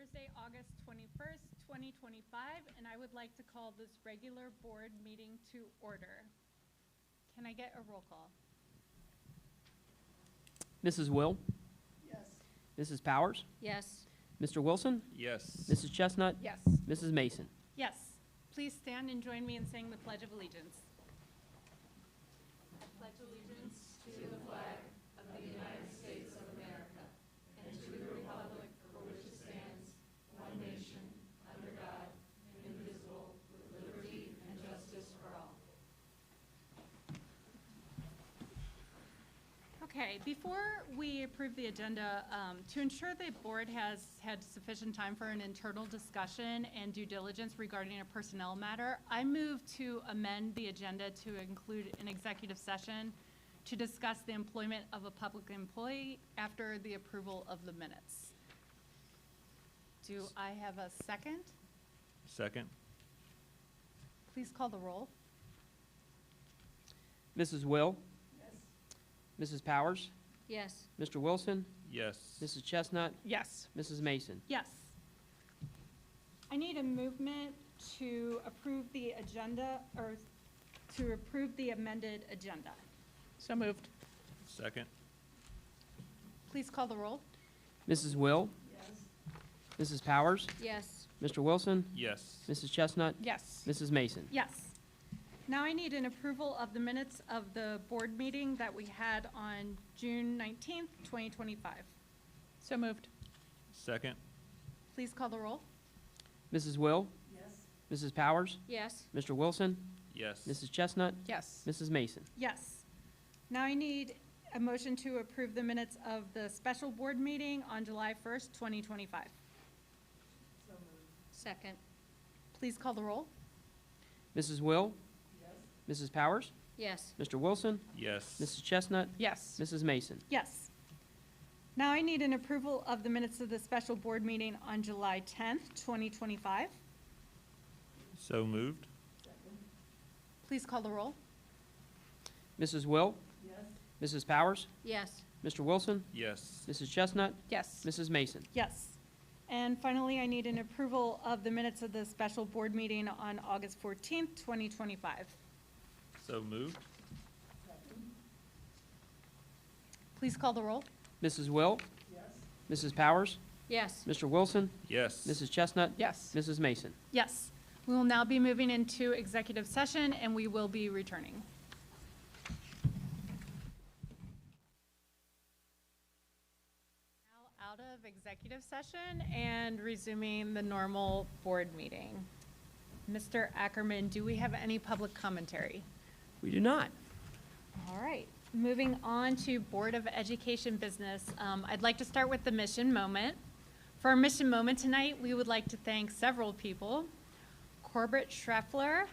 Thursday, August 21st, 2025, and I would like to call this regular board meeting to order. Can I get a roll call? Mrs. Will? Yes. Mrs. Powers? Yes. Mr. Wilson? Yes. Mrs. Chestnut? Yes. Mrs. Mason? Yes. Please stand and join me in saying the Pledge of Allegiance. Pledge allegiance to the flag of the United States of America and to the republic for which it stands, one nation, under God, indivisible, with liberty and justice for all. Okay, before we approve the agenda, to ensure the board has had sufficient time for an internal discussion and due diligence regarding a personnel matter, I move to amend the agenda to include an executive session to discuss the employment of a public employee after the approval of the minutes. Do I have a second? Second. Please call the roll. Mrs. Will? Yes. Mrs. Powers? Yes. Mr. Wilson? Yes. Mrs. Chestnut? Yes. Mrs. Mason? Yes. I need a movement to approve the agenda, or to approve the amended agenda. So moved. Second. Please call the roll. Mrs. Will? Yes. Mrs. Powers? Yes. Mr. Wilson? Yes. Mrs. Chestnut? Yes. Mrs. Mason? Yes. Now I need an approval of the minutes of the board meeting that we had on June 19th, 2025. So moved. Second. Please call the roll. Mrs. Will? Yes. Mrs. Powers? Yes. Mr. Wilson? Yes. Mrs. Chestnut? Yes. Mrs. Mason? Yes. Now I need a motion to approve the minutes of the special board meeting on July 1st, 2025. So moved. Second. Please call the roll. Mrs. Will? Yes. Mrs. Powers? Yes. Mr. Wilson? Yes. Mrs. Chestnut? Yes. Mrs. Mason? Yes. Now I need an approval of the minutes of the special board meeting on July 10th, 2025. So moved. Second. Please call the roll. Mrs. Will? Yes. Mrs. Powers? Yes. Mr. Wilson? Yes. Mrs. Chestnut? Yes. Mrs. Mason? Yes. And finally, I need an approval of the minutes of the special board meeting on August 14th, 2025. So moved. Second. Please call the roll. Mrs. Will? Yes. Mrs. Powers? Yes. Mr. Wilson? Yes. Mrs. Chestnut? Yes. Mrs. Mason? Yes. We will now be moving into executive session, and we will be returning. Now out of executive session and resuming the normal board meeting. Mr. Ackerman, do we have any public commentary? We do not. All right, moving on to Board of Education business. I'd like to start with the mission moment. For our mission moment tonight, we would like to thank several people: Corbett Schreffler,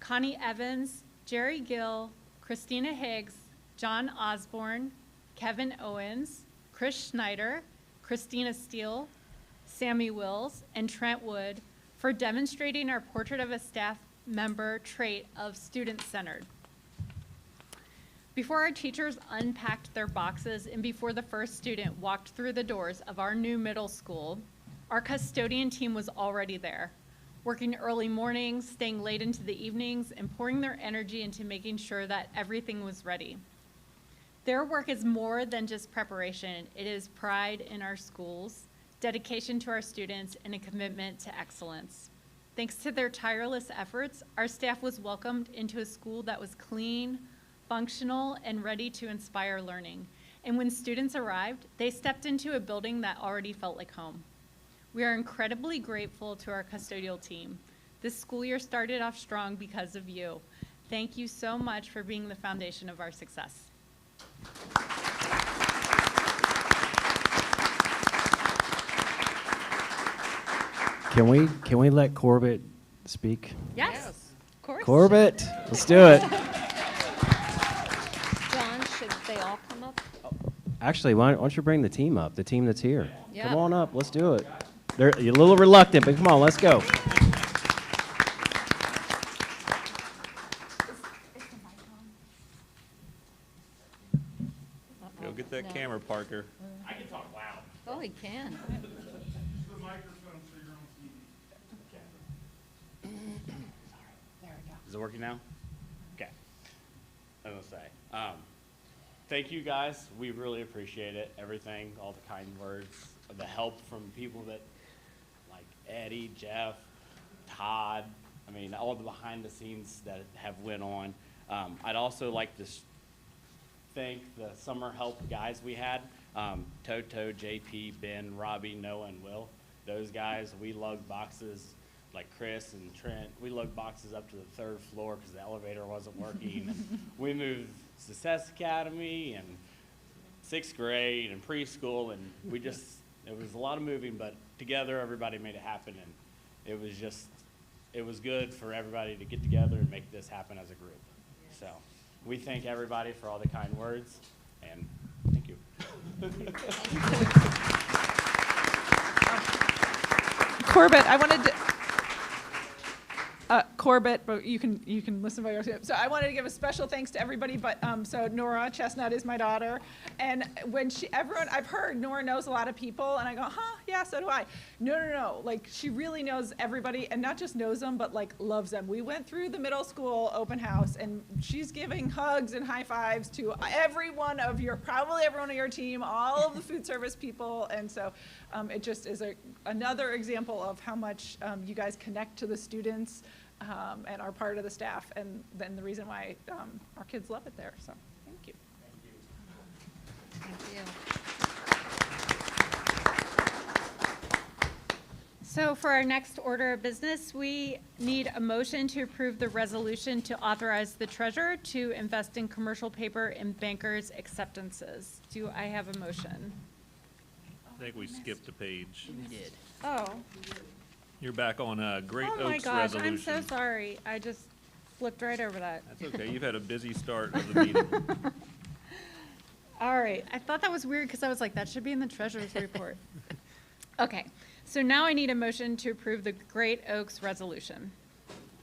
Connie Evans, Jerry Gill, Christina Higgs, John Osborne, Kevin Owens, Chris Schneider, Christina Steele, Sammy Wills, and Trent Wood for demonstrating our portrait of a staff member trait of student-centered. Before our teachers unpacked their boxes and before the first student walked through the doors of our new middle school, our custodian team was already there, working early mornings, staying late into the evenings, and pouring their energy into making sure that everything was ready. Their work is more than just preparation. It is pride in our schools, dedication to our students, and a commitment to excellence. Thanks to their tireless efforts, our staff was welcomed into a school that was clean, functional, and ready to inspire learning. And when students arrived, they stepped into a building that already felt like home. We are incredibly grateful to our custodial team. This school year started off strong because of you. Thank you so much for being the foundation of our success. Can we let Corbett speak? Yes, of course. Corbett, let's do it. John, should they all come up? Actually, why don't you bring the team up, the team that's here? Yeah. Come on up, let's do it. You're a little reluctant, but come on, let's go. Go get that No. camera, Parker. Oh, he can. The microphone Is it working now? Okay. I was gonna say, thank you guys. We really appreciate it. Everything, all the kind words, the help from people that, like Eddie, Jeff, Todd. I mean, all the behind the scenes that have went on. I'd also like to thank the summer help guys we had. Toto, JP, Ben, Robbie, Noah, and Will. Those guys, we lugged boxes, like Chris and Trent, we lugged boxes up to the 3rd floor because the elevator wasn't working. And we moved Success Academy and 6th grade and preschool, and it was a lot of moving, but together everybody made it happen, and it was good for everybody to get together and make this happen as a group. So we thank everybody for all the kind words, and thank you. Corbett, I wanted to, Corbett, but you can listen by yourself. So I wanted to give a special thanks to everybody, but, so Nora Chestnut is my daughter. And when I've heard Nora knows a lot of people, and I go, huh, yeah, so do I. No, like, she really knows everybody, and not just knows them, but like loves them. We went through the middle school open house, and she's giving hugs and high fives to probably everyone on your team, all of the food service people, and so it just is another example of how much you guys connect to the students and are part of the staff, and then the reason why our kids love it there, so thank you. Thank you. So for our next order of business, we need a motion to approve the resolution to authorize the treasurer to invest in commercial paper and bankers' acceptances. Do I have a motion? I think we skipped a page. We did. Oh. You're back on Great Oh my Oaks gosh, resolution. I'm so sorry. I just flipped right over that. That's okay. You've had a busy start of the meeting. All right, I thought that was weird because I was like, that should be in the treasurer's report. Okay, so now I need a motion to approve the Great Oaks resolution.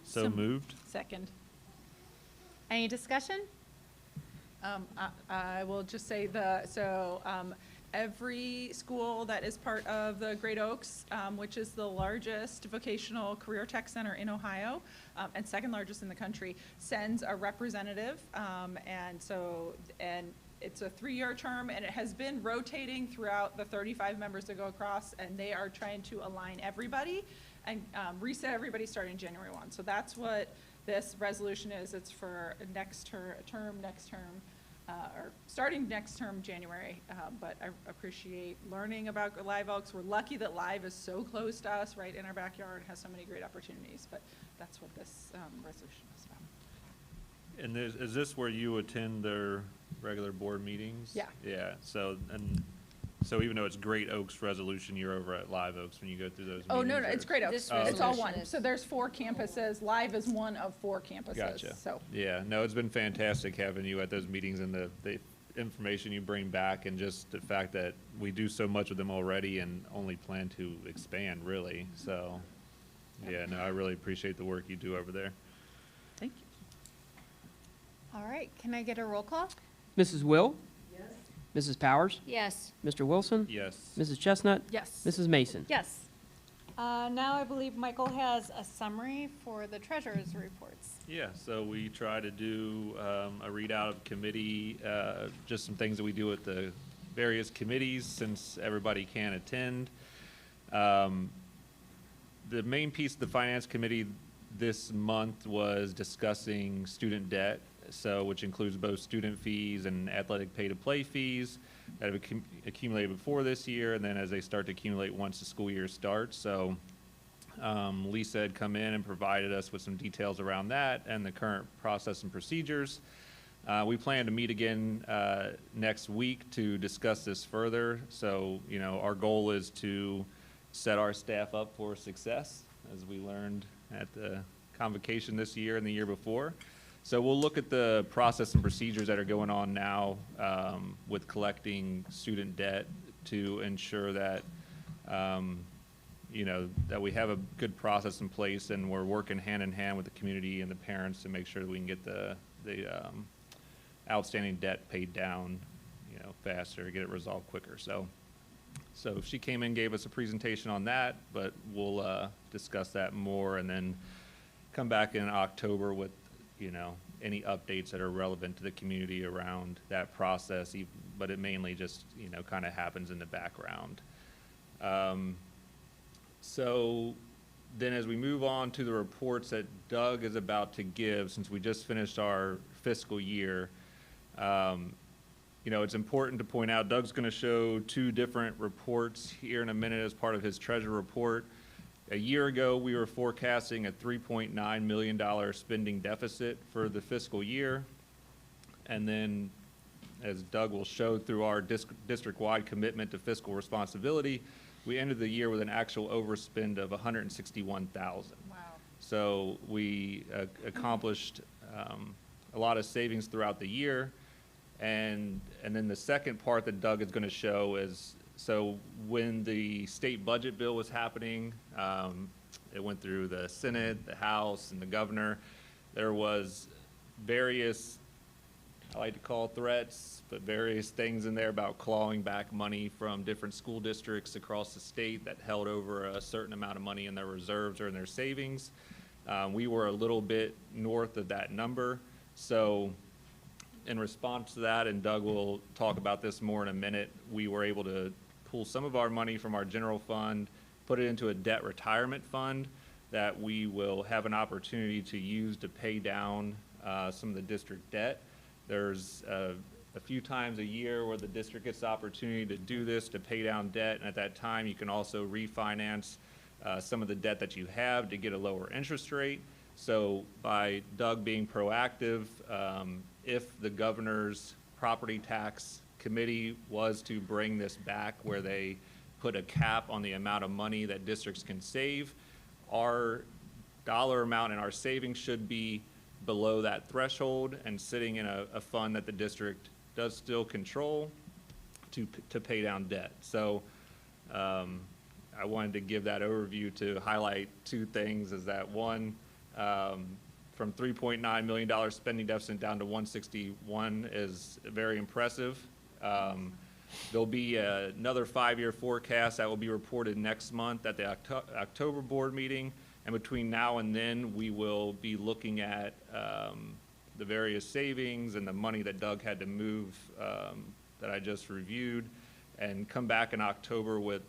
So moved. Second. Any discussion? I will just say every school that is part of the Great Oaks, which is the largest vocational career tech center in Ohio, and 2nd largest in the country, sends a representative, and it's a 3-year term, and it has been rotating throughout the 35 members that go across, and they are trying to align everybody and reset everybody starting January 1. So that's what this resolution is. It's for next term, or starting next term, January, but I appreciate learning about Live Oaks. We're lucky that Live is so close to us, right in our backyard, has so many great opportunities, but that's what this resolution is about. And is this where you attend their regular board meetings? Yeah. Yeah, so even though it's Great Oaks resolution, you're over at Live Oaks when you go through those meetings? Oh, no, or- it's Great Oaks. This It's all resolution one. is- So there's 4 campuses. Live is one of 4 campuses. Gotcha. So, Yeah, no, it's been fantastic having you at those meetings and the information you bring back, and just the fact that we do so much with them already and only plan to expand, really. So, yeah, no, I really appreciate the work you do over there. thank you. All right, can I get a roll call? Mrs. Will? Yes. Mrs. Powers? Yes. Mr. Wilson? Yes. Mrs. Chestnut? Yes. Mrs. Mason? Yes. Now I believe Michael has a summary for the treasurer's reports. Yeah, so we try to do a readout of committee, just some things that we do at the various committees since everybody can attend. The main piece of the finance committee this month was discussing student debt, so which includes both student fees and athletic pay-to-play fees that have accumulated before this year, and then as they start to accumulate once the school year starts. So Lisa had come in and provided us with some details around that and the current process and procedures. We plan to meet again next week to discuss this further. So, you know, our goal is to set our staff up for success, as we learned at the convocation this year and the year before. So we'll look at the process and procedures that are going on now with collecting student debt to ensure that, you know, that we have a good process in place, and we're working hand in hand with the community and the parents to make sure that we can get the outstanding debt paid down, you know, faster, get it resolved quicker. So she came in, gave us a presentation on that, but we'll discuss that more and then come back in October with, any updates that are relevant to the community around that process, but it mainly just, kind of happens in the background. So then as we move on to the reports that Doug is about to give, since we just finished our fiscal year, it's important to point out Doug's going to show two different reports here in a minute as part of his treasurer report. A year ago, we were forecasting a $3.9 million spending deficit for the fiscal year. And then, as Doug will show through our district-wide commitment to fiscal responsibility, we ended the year with an actual overspend of $161,000. Wow. So we accomplished a lot of savings throughout the year. And then the second part that Doug is going to show is, so when the state budget bill was happening, it went through the Senate, the House, and the governor. There was various, I like to call threats, but various things in there about clawing back money from different school districts across the state that held over a certain amount of money in their reserves or in their savings. We were a little bit north of that number. So in response to that, and Doug will talk about this more in a minute, we were able to pull some of our money from our general fund, put it into a debt retirement fund that we will have an opportunity to use to pay down some of the district debt. There's a few times a year where the district gets the opportunity to do this, to pay down debt, and at that time you can also refinance some of the debt that you have to get a lower interest rate. So by Doug being proactive, if the governor's property tax committee was to bring this back where they put a cap on the amount of money that districts can save, our dollar amount in our savings should be below that threshold and sitting in a fund that the district does still control to pay down debt. So I wanted to give that overview to highlight two things, is that one, from $3.9 million spending deficit down to 161 is very impressive. There'll be another 5-year forecast that will be reported next month at the October board meeting. And between now and then, we will be looking at the various savings and the money that Doug had to move that I just reviewed, and come back in October with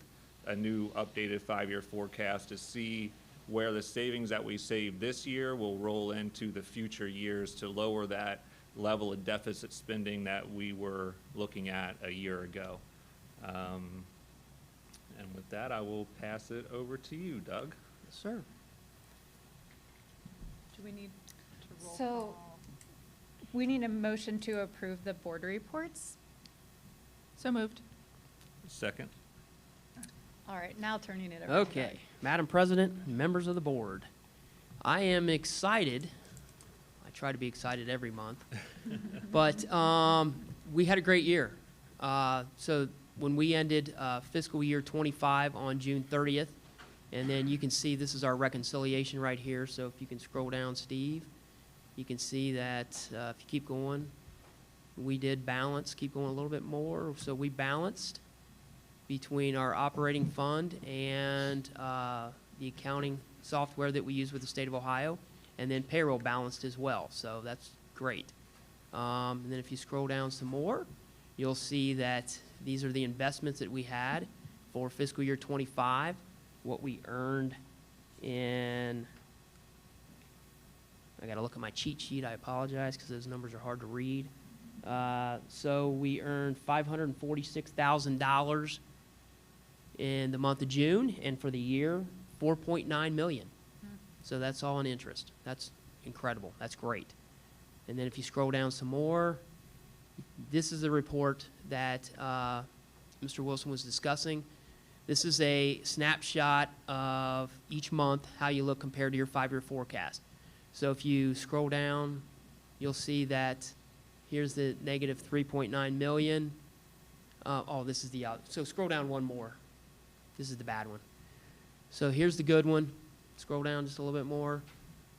a new updated 5-year forecast to see where the savings that we save this year will roll into the future years to lower that level of deficit spending that we were looking at a year ago. And with that, I will pass it over to you, Doug. Yes, sir. Do we need to roll So, call? we need a motion to approve the board reports. So moved. Second. All right, now turning it over to Okay, Doug. Madam President, members of the board, I am excited. I try to be excited every month, but we had a great year. So when we ended fiscal year 25 on June 30th, and then you can see this is our reconciliation right here. So if you can scroll down, Steve, you can see that if you keep going, we did balance. Keep going a little bit more. So we balanced between our operating fund and the accounting software that we use with the state of Ohio, and then payroll balanced as well. So that's great. And then if you scroll down some more, you'll see that these are the investments that we had for fiscal year 25, what we earned in, I got to look at my cheat sheet. I apologize because those numbers are hard to read. So we earned $546,000 in the month of June, and for the year, $4.9 million. So that's all in interest. That's incredible. That's great. And then if you scroll down some more, this is the report that Mr. Wilson was discussing. This is a snapshot of each month, how you look compared to your 5-year forecast. So if you scroll down, you'll see that here's the negative 3.9 million. Oh, this is the, so scroll down one more. This is the bad one. So here's the good one. Scroll down just a little bit more.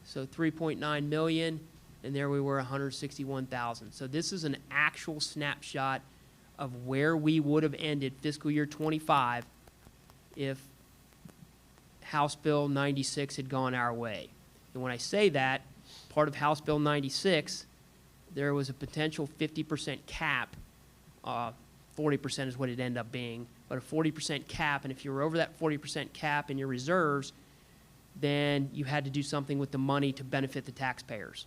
So 3.9 million, and there we were 161,000. So this is an actual snapshot of where we would have ended fiscal year 25 if House Bill 96 had gone our way. And when I say that, part of House Bill 96, there was a potential 50% cap. 40% is what it ended up being, but a 40% cap. And if you were over that 40% cap in your reserves, then you had to do something with the money to benefit the taxpayers.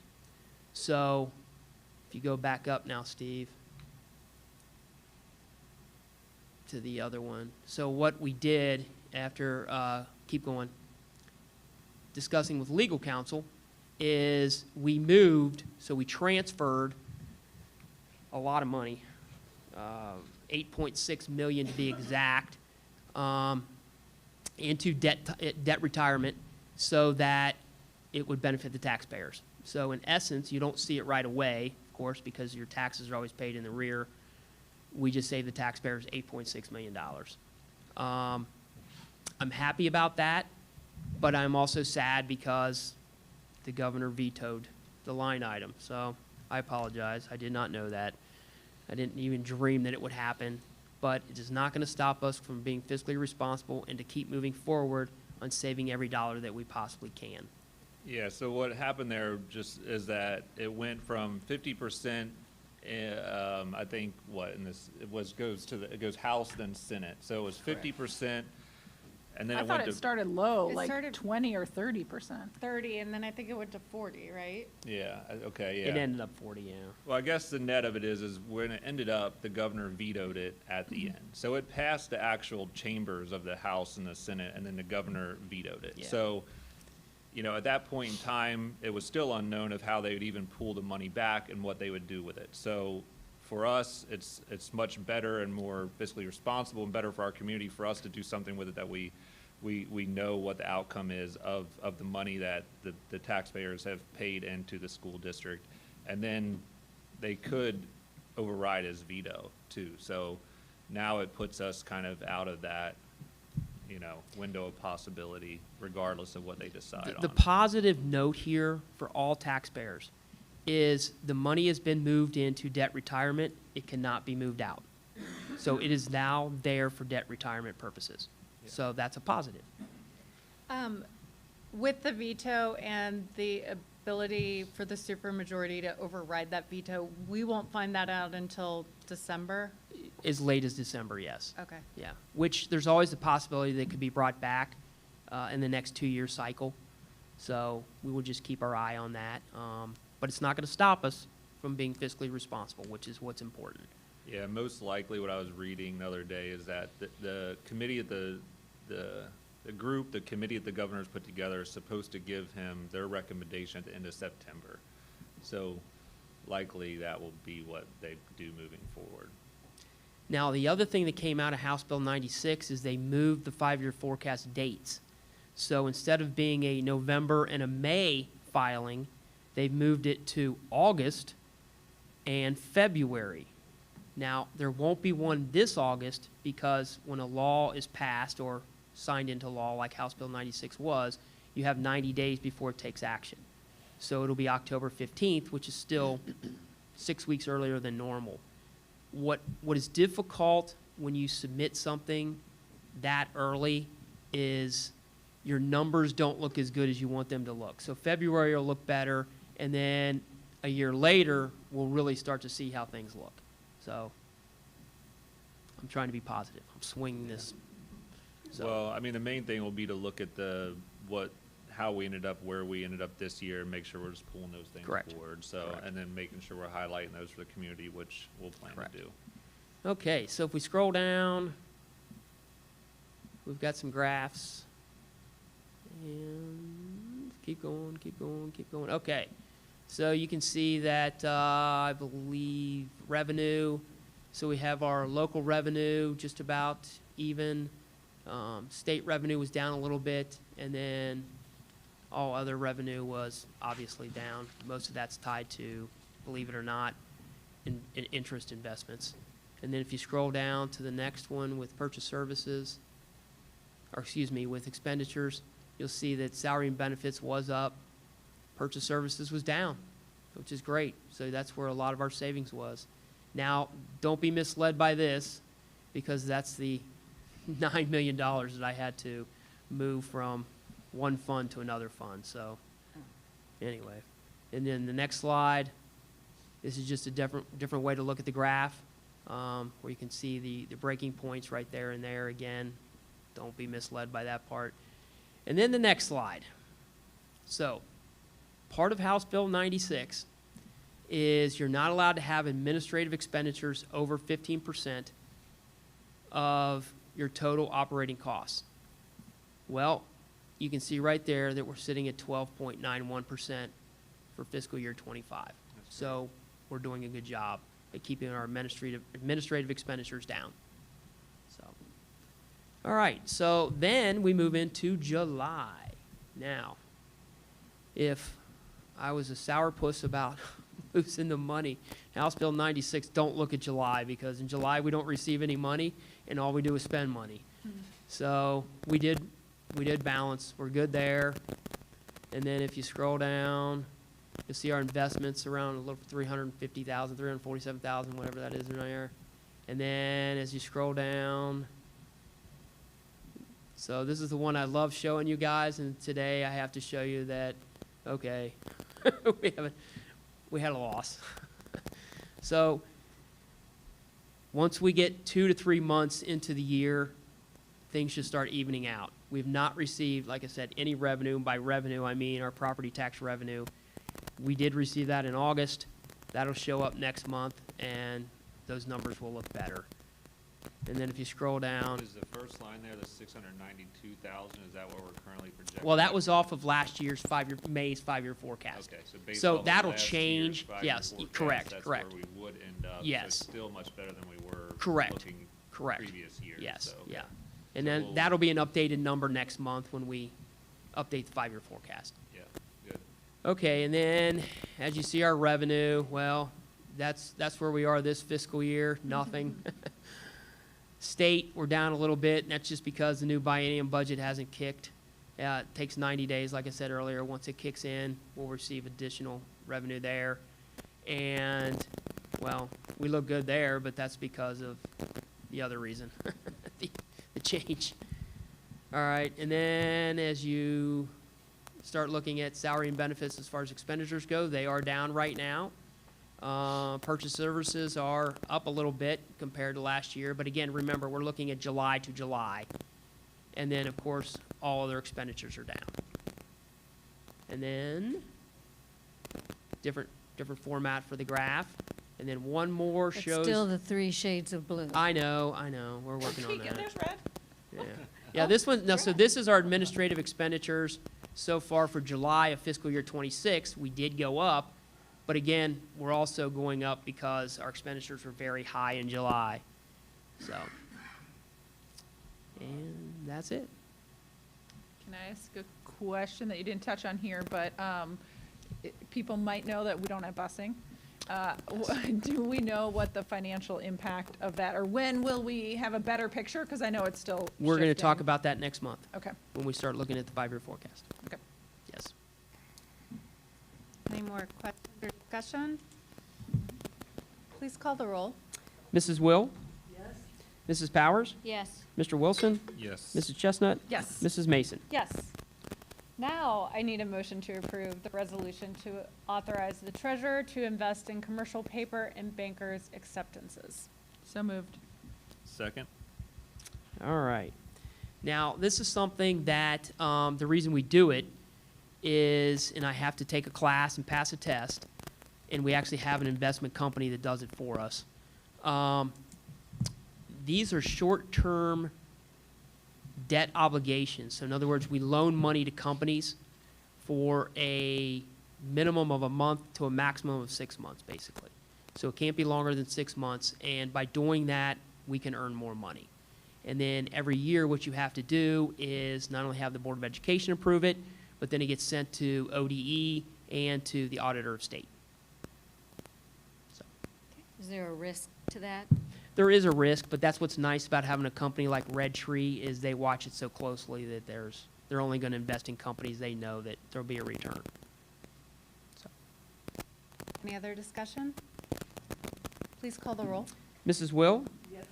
So if you go back up now, Steve, to the other one. So what we did after, keep going, discussing with legal counsel, is we moved, so we transferred a lot of money, 8.6 million to be exact, into debt retirement so that it would benefit the taxpayers. So in essence, you don't see it right away, of course, because your taxes are always paid in the rear. We just save the taxpayers $8.6 million. I'm happy about that, but I'm also sad because the governor vetoed the line item. So I apologize. I did not know that. I didn't even dream that it would happen, but it is not going to stop us from being fiscally responsible and to keep moving forward on saving every dollar that we possibly can. Yeah, so what happened there just is that it went from 50%, I think, it goes House then Senate. So it was 50%, and then I it thought went it to, started low, It like started- 20 or 30%. 30, and then I think it went to 40, right? yeah, okay, It yeah. ended up 40, yeah. Well, I guess the net of it is when it ended up, the governor vetoed it at the end. So it passed the actual chambers of the House and the Senate, and then the governor vetoed it. Yeah. So, you know, at that point in time, it was still unknown of how they would even pull the money back and what they would do with it. So for us, it's much better and more fiscally responsible and better for our community for us to do something with it that we know what the outcome is of the money that the taxpayers have paid into the school district. And then they could override his veto too. So now it puts us kind of out of that, you know, window of possibility regardless of what they decide The on. positive note here for all taxpayers is the money has been moved into debt retirement. It cannot be moved out. So it is now there for debt retirement purposes. So that's a positive. With the veto and the ability for the supermajority to override that veto, we won't find that out until December? As late as December, yes. Okay. Yeah, which there's always the possibility that it could be brought back in the next 2-year cycle. So we will just keep our eye on that. But it's not going to stop us from being fiscally responsible, which is what's important. Yeah, most likely what I was reading the other day is that the committee at the committee that the governor's put together is supposed to give him their recommendation at the end of September. So likely that will be what they do moving forward. Now, the other thing that came out of House Bill 96 is they moved the 5-year forecast dates. So instead of being a November and a May filing, they've moved it to August and February. Now, there won't be one this August because when a law is passed or signed into law like House Bill 96 was, you have 90 days before it takes action. So it'll be October 15th, which is still 6 weeks earlier than normal. What is difficult when you submit something that early is your numbers don't look as good as you want them to look. So February will look better, and then a year later, we'll really start to see how things look. So I'm trying to be positive. I'm swinging this. So, Well, I mean, the main thing will be to look at how we ended up where we ended up this year and make sure we're just pulling those things Correct. forward. So, Correct. and then making sure we're highlighting those for the community, which we'll plan Correct. to do. okay, so if we scroll down, we've got some graphs. And keep going, keep going, keep going. Okay, so you can see that I believe revenue. So we have our local revenue just about even. State revenue was down a little bit, and then all other revenue was obviously down. Most of that's tied to, believe it or not, in interest investments. And then if you scroll down to the next one with purchase services, or excuse me, with expenditures, you'll see that salary and benefits was up, purchase services was down, which is great. So that's where a lot of our savings was. Now, don't be misled by this, because that's the $9 million that I had to move from one fund to another fund. So Anyway, and then the next slide, this is just a different way to look at the graph, where you can see the breaking points right there and there again. Don't be misled by that part. And then the next slide. So, part of House Bill 96 is you're not allowed to have administrative expenditures over 15% of your total operating costs. Well, you can see right there that we're sitting at 12.91% for fiscal year 25. So we're doing a good job at keeping our administrative expenditures down. So, all right, so then we move into July. Now, if I was a sourpuss about losing the money, House Bill 96, don't look at July, because in July we don't receive any money and all we do is spend money. So we did balance. We're good there. And then if you scroll down, you'll see our investments around a little 350,000, 347,000, whatever that is in there. And then as you scroll down, so this is the one I love showing you guys, and today I have to show you that, okay, we had a loss. So once we get 2 to 3 months into the year, things should start evening out. We've not received, like I said, any revenue. By revenue, I mean our property tax revenue. We did receive that in August. That'll show up next month, and those numbers will look better. And then if you scroll down, Is the first line there, the 692,000, is that what we're currently projecting? well, that was off of last year's May's five-year forecast. Okay, so based So off of that'll last year's change. 5-year Yes, forecast, correct, that's correct. where we would end up. So Yes. it's still much better than we were Correct, looking correct. previous years. Yes, so, okay. yeah. And So then we'll- that'll be an updated number next month when we update the 5-year forecast. Yeah, good. Okay, and then as you see our revenue, well, that's where we are this fiscal year, nothing. State, we're down a little bit, and that's just because the new biennium budget hasn't kicked. It takes 90 days, like I said earlier. Once it kicks in, we'll receive additional revenue there. And, well, we look good there, but that's because of the other reason, the change. All right, and then as you start looking at salary and benefits as far as expenditures go, they are down right now. Purchase services are up a little bit compared to last year, but again, remember, we're looking at July to July. And then, of course, all other expenditures are down. And then, different format for the graph. And then one more It's shows. still the 3 shades of blue. I know, we're working on Peek, that. and there's red. Yeah, yeah. This one, no, so this is our administrative expenditures so far for July of fiscal year 26. We did go up, but again, we're also going up because our expenditures were very high in July. So, and that's it. Can I ask a question that you didn't touch on here, but people might know that we don't have busing. Do we know what the financial impact of that, or when will we have a better picture? Because I know it's still We're going to talk shifting. about that next month Okay, when we start looking at the 5-year forecast. okay. Yes. Any more questions or discussion? Please call the roll. Mrs. Will? Yes. Mrs. Powers? Yes. Mr. Wilson? Yes. Mrs. Chestnut? Yes. Mrs. Mason? Yes. Now I need a motion to approve the resolution to authorize the treasurer to invest in commercial paper and bankers' acceptances. So moved. Second? All right. Now, this is something that, the reason we do it is, and I have to take a class and pass a test, and we actually have an investment company that does it for us. These are short-term debt obligations. So in other words, we loan money to companies for a minimum of a month to a maximum of 6 months, basically. So it can't be longer than 6 months, and by doing that, we can earn more money. And then every year, what you have to do is not only have the Board of Education approve it, but then it gets sent to ODE and to the Auditor of State. So Is there a risk to that? there is a risk, but that's what's nice about having a company like Red Tree is they watch it so closely that they're only going to invest in companies they know that there'll be a return. So, Any other discussion? Please call the roll. Mrs. Will? Yes.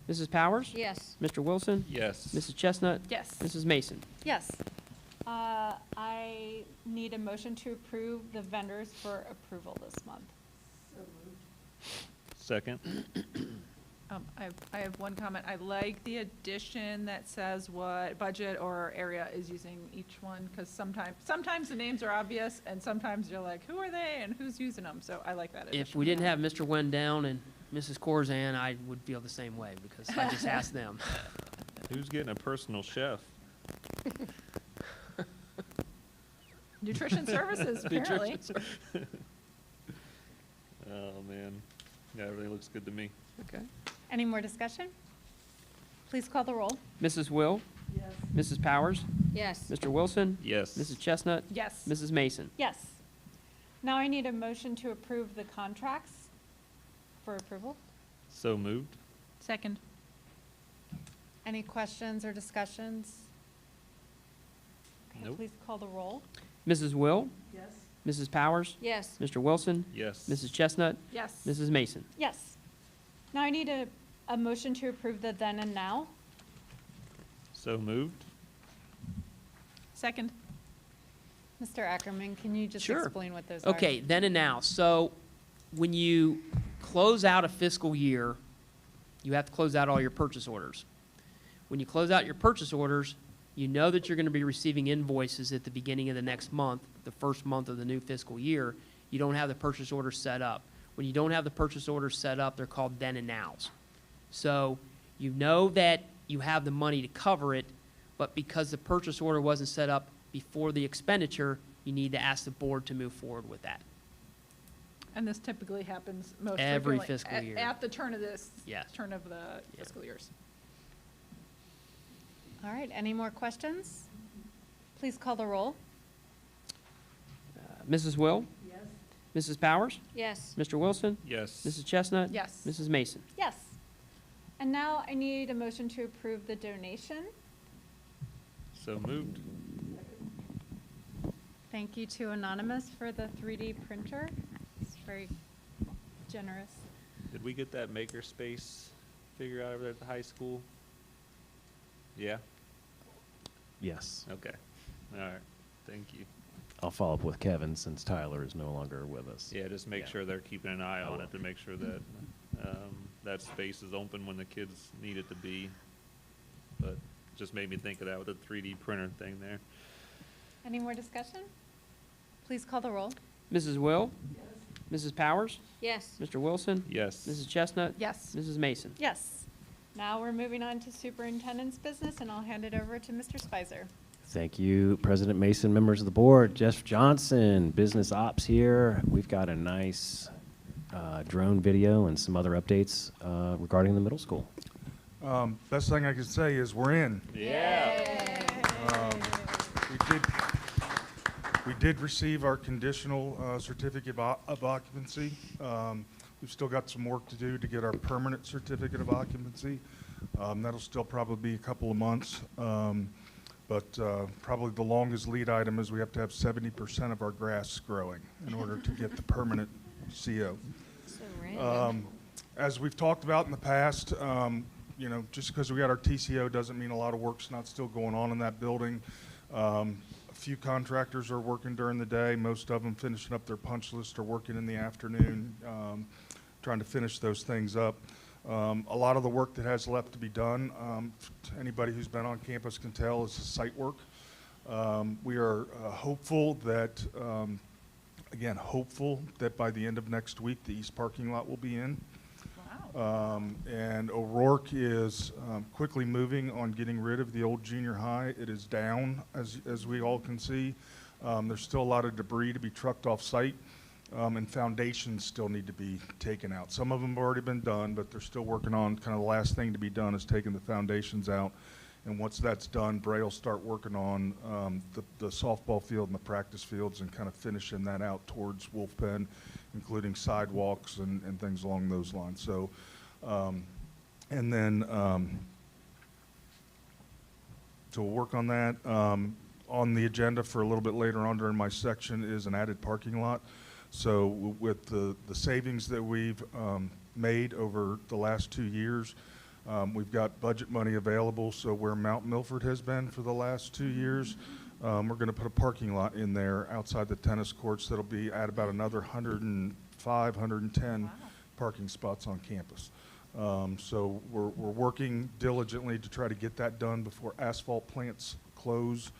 Mrs. Powers? Yes. Mr. Wilson? Yes. Mrs. Chestnut? Yes. Mrs. Mason? Yes. I need a motion to approve the vendors for approval this month. Second. I have one comment. I like the addition that says what budget or area is using each one, because sometimes the names are obvious, and sometimes you're like, who are they and who's using them? So I like that addition. If we didn't have Mr. Wen down and Mrs. Corzan, I would feel the same way because I just asked them. Who's getting a personal chef? Nutrition services, apparently. Oh, man. Yeah, everything looks good to me. Okay. Any more discussion? Please call the roll. Mrs. Will? Yes. Mrs. Powers? Yes. Mr. Wilson? Yes. Mrs. Chestnut? Yes. Mrs. Mason? Yes. Now I need a motion to approve the contracts for approval. So moved. Second. Any questions or discussions? Okay, Nope. please call the roll. Mrs. Will? Yes. Mrs. Powers? Yes. Mr. Wilson? Yes. Mrs. Chestnut? Yes. Mrs. Mason? Yes. Now I need a motion to approve the then and now. So moved. Second. Mr. Ackerman, can you just Sure. explain what those are? Okay, then and now. So when you close out a fiscal year, you have to close out all your purchase orders. When you close out your purchase orders, you know that you're going to be receiving invoices at the beginning of the next month, the first month of the new fiscal year. You don't have the purchase order set up. When you don't have the purchase orders set up, they're called then and nows. So you know that you have the money to cover it, but because the purchase order wasn't set up before the expenditure, you need to ask the board to move forward with that. And this typically happens most Every frequently fiscal year. at the turn of this, Yes. turn of the Yeah. fiscal years. All right, any more questions? Please call the roll. Mrs. Will? Yes. Mrs. Powers? Yes. Mr. Wilson? Yes. Mrs. Chestnut? Yes. Mrs. Mason? Yes. And now I need a motion to approve the donation. So moved. Thank you to Anonymous for the 3D printer. It's very generous. Did we get that maker space figured out over there at the high school? Yeah? Yes. Okay. All right. Thank you. I'll follow up with Kevin since Tyler is no longer with us. Yeah, just make Yeah. sure they're keeping an eye I on will. it to make sure that that space is open when the kids need it to be. But just made me think of that with the 3D printer thing there. Any more discussion? Please call the roll. Mrs. Will? Mrs. Powers? Yes. Mr. Wilson? Yes. Mrs. Chestnut? Yes. Mrs. Mason? Yes. Now we're moving on to superintendent's business, and I'll hand it over to Mr. Spicer. Thank you, President Mason, members of the board. Jeff Johnson, Business Ops here. We've got a nice drone video and some other updates regarding the middle school. Best thing I can say is we're in. Yeah. We did receive our conditional certificate of occupancy. We've still got some work to do to get our permanent certificate of occupancy. That'll still probably be a couple of months. But probably the longest lead item is we have to have 70% of our grass growing in order to get the permanent CO. So random. As we've talked about in the past, you know, just because we got our TCO doesn't mean a lot of work's not still going on in that building. A few contractors are working during the day. Most of them finishing up their punch list or working in the afternoon, trying to finish those things up. A lot of the work that has left to be done, anybody who's been on campus can tell, is the site work. We are hopeful that, again, hopeful that by the end of next week, the east parking lot will be in. Wow. And O'Rourke is quickly moving on getting rid of the old junior high. It is down, as we all can see. There's still a lot of debris to be trucked off site, and foundations still need to be taken out. Some of them have already been done, but they're still working on kind of the last thing to be done is taking the foundations out. And once that's done, Bray will start working on the softball field and the practice fields and kind of finishing that out towards Wolf Pen, including sidewalks and things along those lines. So, and then, so we'll work on that. On the agenda for a little bit later on during my section is an added parking lot. So with the savings that we've made over the last 2 years, we've got budget money available. So where Mount Milford has been for the last 2 years, We're going to put a parking lot in there outside the tennis courts that'll be at about another 105, 110 Wow. parking spots on campus. So we're working diligently to try to get that done before asphalt plants close.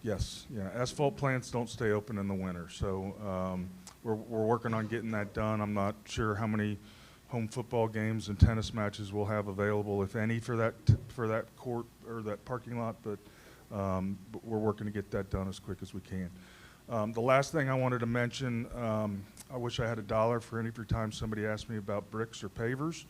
Yes, yeah, asphalt plants don't stay open in the winter, so we're working on getting that done. I'm not sure how many home football games and tennis matches we'll have available, if any, for that court or that parking lot, but we're working to get that done as quick as we can. The last thing I wanted to mention, I wish I had $1 for every time somebody asked me about bricks or pavers.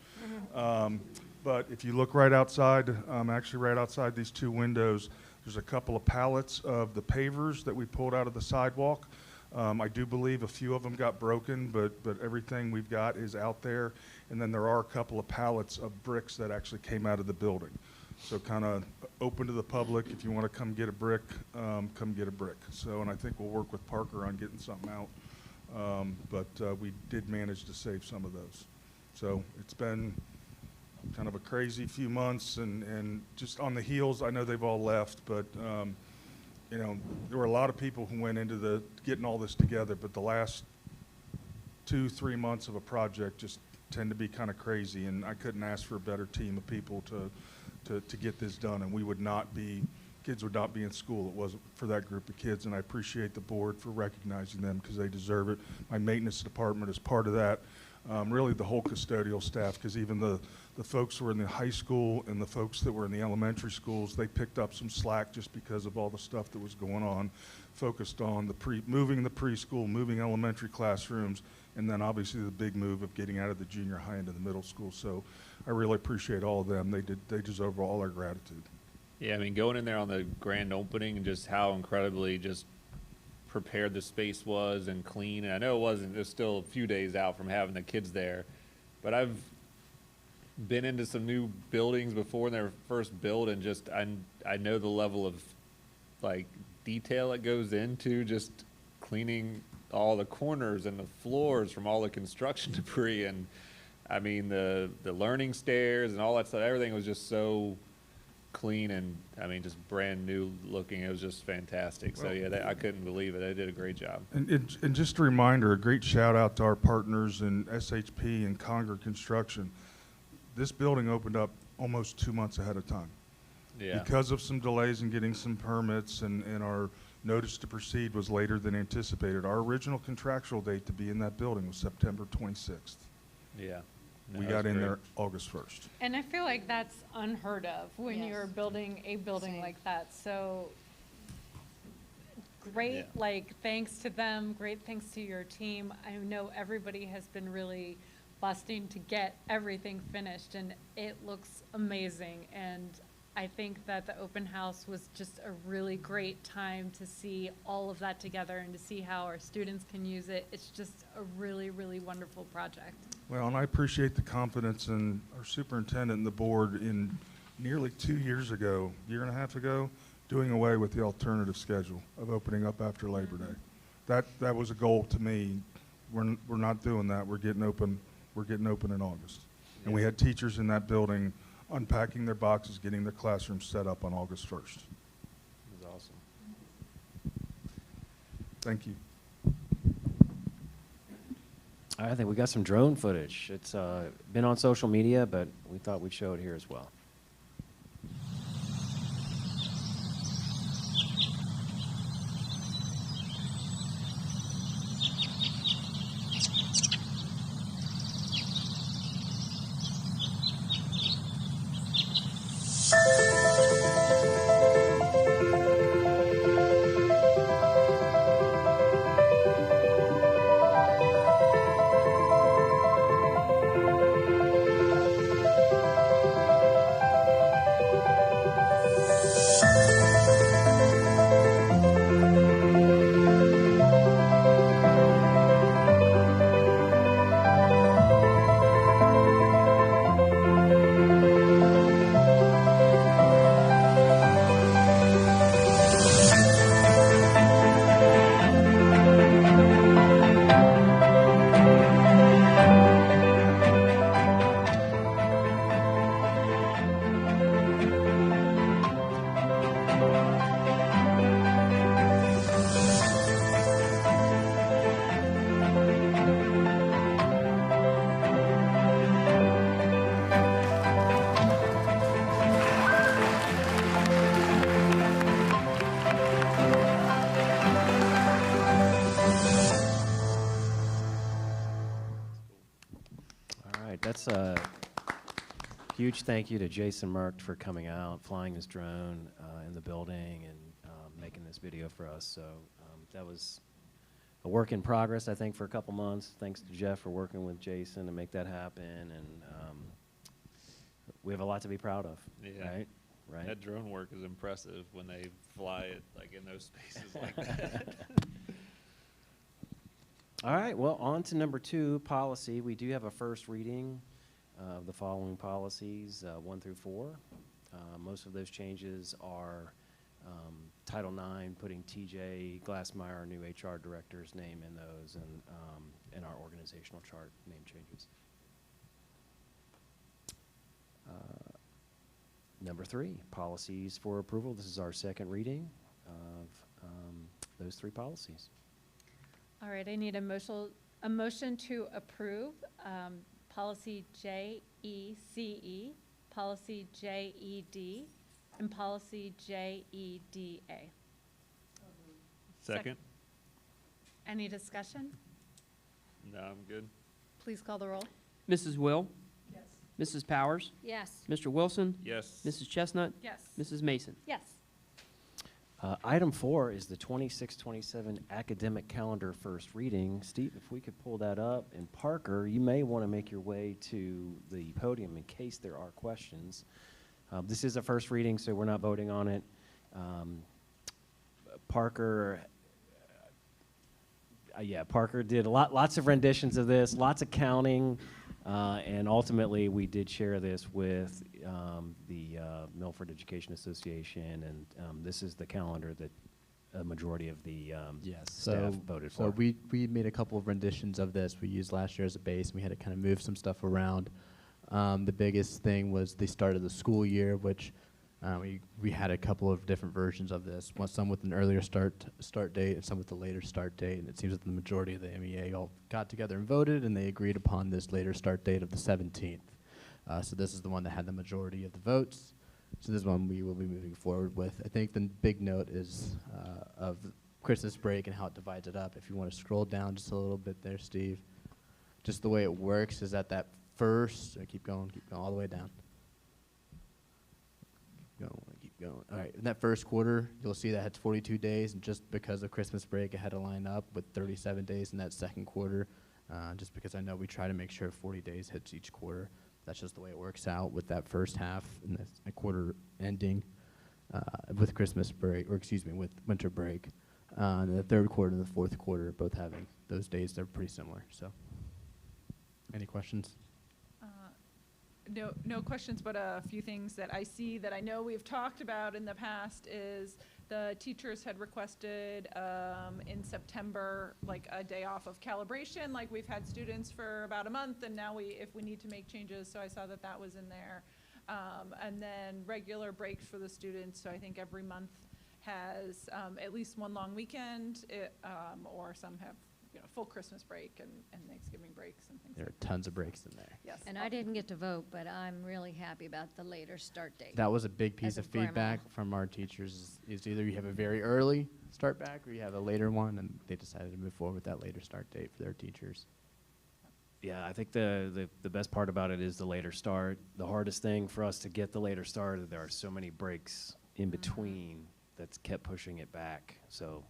But if you look right outside, actually right outside these two windows, there's a couple of pallets of the pavers that we pulled out of the sidewalk. I do believe a few of them got broken, but everything we've got is out there. And then there are a couple of pallets of bricks that actually came out of the building. So kind of open to the public. If you want to come get a brick, come get a brick. So, and I think we'll work with Parker on getting something out. But we did manage to save some of those. So it's been kind of a crazy few months, and just on the heels, I know they've all left, but you know, there were a lot of people who went into getting all this together, but the last 2-3 months of a project just tend to be kind of crazy, and I couldn't ask for a better team of people to get this done, and kids would not be in school if it wasn't for that group of kids, and I appreciate the board for recognizing them because they deserve it. My maintenance department is part of that. Really the whole custodial staff, because even the folks who were in the high school and the folks that were in the elementary schools, they picked up some slack just because of all the stuff that was going on, focused on moving the preschool, moving elementary classrooms, and then obviously the big move of getting out of the junior high into the middle school. So I really appreciate all of them. They deserve all our gratitude. Yeah, I mean, going in there on the grand opening and just how incredibly just prepared the space was and clean. And I know it was still a few days out from having the kids there, but I've been into some new buildings before when they were first built, and just I know the level of like detail that goes into just cleaning all the corners and the floors from all the construction debris. And I mean, the learning stairs and all that stuff, everything was just so clean and, I mean, just brand new looking. It was just fantastic. So yeah, I couldn't believe it. They did a great job. And just a reminder, a great shout out to our partners in SHP and Conger Construction. This building opened up almost 2 months ahead of time. Yeah. Because of some delays in getting some permits, and our notice to proceed was later than anticipated. Our original contractual date to be in that building was September 26th. Yeah. We got in there August 1st. And I feel like that's unheard of when Yes. you're building a building Same. like that. So great, Yeah. like, thanks to them, great thanks to your team. I know everybody has been really busting to get everything finished, and it looks amazing. And I think that the open house was just a really great time to see all of that together and to see how our students can use it. It's just a really, really wonderful project. Well, and I appreciate the confidence in our superintendent and the board in nearly 2 years ago, year and a half ago, doing away with the alternative schedule of opening up after Labor Day. That was a goal to me. We're not doing that. We're getting open in August. And we had teachers in that building unpacking their boxes, getting their classrooms set up on August 1st. It was awesome. Thank you. I think we got some drone footage. It's been on social media, but we thought we'd show it here as well. Huge thank you to Jason Merkt for coming out, flying his drone in the building, and making this video for us. So that was a work in progress, I think, for a couple months. Thanks to Jeff for working with Jason to make that happen, and we have a lot to be proud of. Yeah. Right. Right. That drone work is impressive when they fly it like in those spaces like that. All right, well, on to number 2, policy. We do have a first reading of the following policies, 1 through 4. Most of those changes are Title IX, putting TJ Glassmeyer, our new HR director's name in those, and our organizational chart name changes. Number 3, policies for approval. This is our second reading of those 3 policies. All right, I need a motion to approve policy JECE, policy JED, and policy JEDA. Second? Any discussion? No, I'm good. Please call the roll. Mrs. Will? Yes. Mrs. Powers? Yes. Mr. Wilson? Yes. Mrs. Chestnut? Yes. Mrs. Mason? Yes. Item 4 is the 26-27 academic calendar first reading. Steve, if we could pull that up. And Parker, you may want to make your way to the podium in case there are questions. This is a first reading, so we're not voting on it. Parker, Parker did lots of renditions of this, lots of counting, and ultimately we did share this with the Milford Education Association, and this is the calendar that a majority of the staff voted for. So we made a couple of renditions of this. We used last year as a base, and we had to kind of move some stuff around. The biggest thing was the start of the school year, which we had a couple of different versions of this. Some with an earlier start date and some with a later start date. And it seems that the majority of the MEA all got together and voted, and they agreed upon this later start date of the 17th. So this is the one that had the majority of the votes. So this one we will be moving forward with. I think the big note is of Christmas break and how it divides it up. If you want to scroll down just a little bit there, Steve. Just the way it works is that first, keep going all the way down. Keep going. All right, in that first quarter, you'll see that it's 42 days, and just because of Christmas break, it had to line up with 37 days in that second quarter, just because I know we try to make sure 40 days hits each quarter. That's just the way it works out with that first half and the quarter ending with Christmas break, or excuse me, with winter break. And the third quarter and the fourth quarter both having those days, they're pretty similar. So, any questions? No questions, but a few things that I see that I know we've talked about in the past is the teachers had requested in September, like a day off of calibration, like we've had students for about a month, and now if we need to make changes, so I saw that was in there. And then regular breaks for the students, so I think every month has at least one long weekend, or some have full Christmas break and Thanksgiving breaks and things. There are tons of breaks in there. Yes. And I didn't get to vote, but I'm really happy about the later start date. That was a big piece As a of feedback grandma. from our teachers is either you have a very early start back or you have a later one, and they decided to move forward with that later start date for their teachers. Yeah, I think the best part about it is the later start. The hardest thing for us to get the later start, there are so many breaks in between that's kept pushing it back. So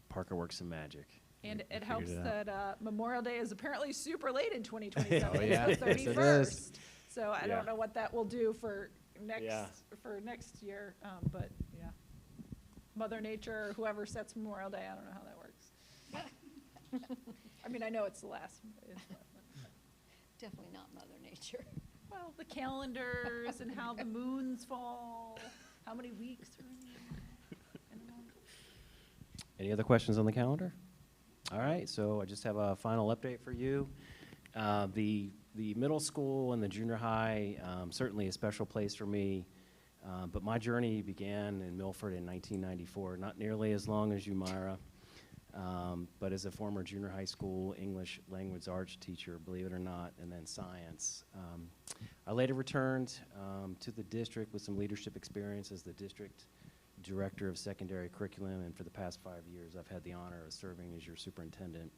Parker works some magic. And We it helps figured it that Memorial Day is apparently super late in 2027. Oh, yeah. It's the Yes, it 31st. is. So I Yeah. don't know what that will do for next Yeah. next year, but yeah. Mother Nature, or whoever sets Memorial Day, I don't know how that works. I mean, I know it's the last. Definitely not Mother Nature. Well, the calendars and how the moons fall, how many weeks are in a month. Any other questions on the calendar? All right, so I just have a final update for you. The middle school and the junior high, certainly a special place for me, but my journey began in Milford in 1994, not nearly as long as you, Myra, but as a former junior high school English language arts teacher, believe it or not, and then science. I later returned to the district with some leadership experience as the district director of secondary curriculum, and for the past 5 years I've had the honor of serving as your superintendent.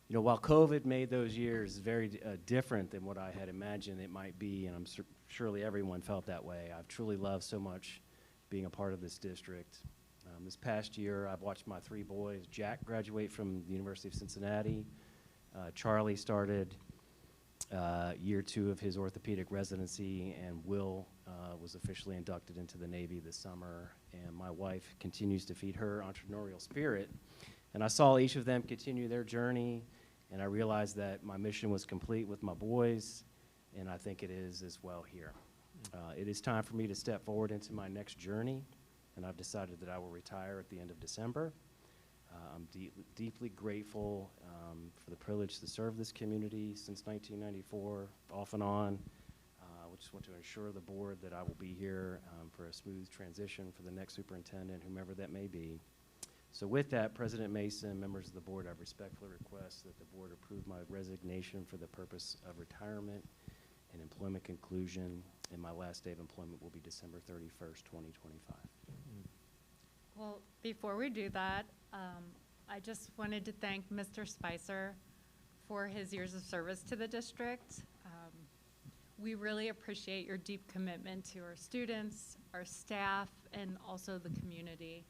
You know, while COVID made those years very different than what I had imagined it might be, and surely everyone felt that way, I've truly loved so much being a part of this district. This past year, I've watched my 3 boys, Jack graduate from the University of Cincinnati, Charlie started year 2 of his orthopedic residency, and Will was officially inducted into the Navy this summer, and my wife continues to feed her entrepreneurial spirit. And I saw each of them continue their journey, and I realized that my mission was complete with my boys, and I think it is as well here. It is time for me to step forward into my next journey, and I've decided that I will retire at the end of December. I'm deeply grateful for the privilege to serve this community since 1994, off and on. We just want to assure the board that I will be here for a smooth transition for the next superintendent, whomever that may be. So with that, President Mason, members of the board, I respectfully request that the board approve my resignation for the purpose of retirement and employment conclusion, and my last day of employment will be December 31st, 2025. Well, before we do that, I just wanted to thank Mr. Spicer for his years of service to the district. We really appreciate your deep commitment to our students, our staff, and also the community.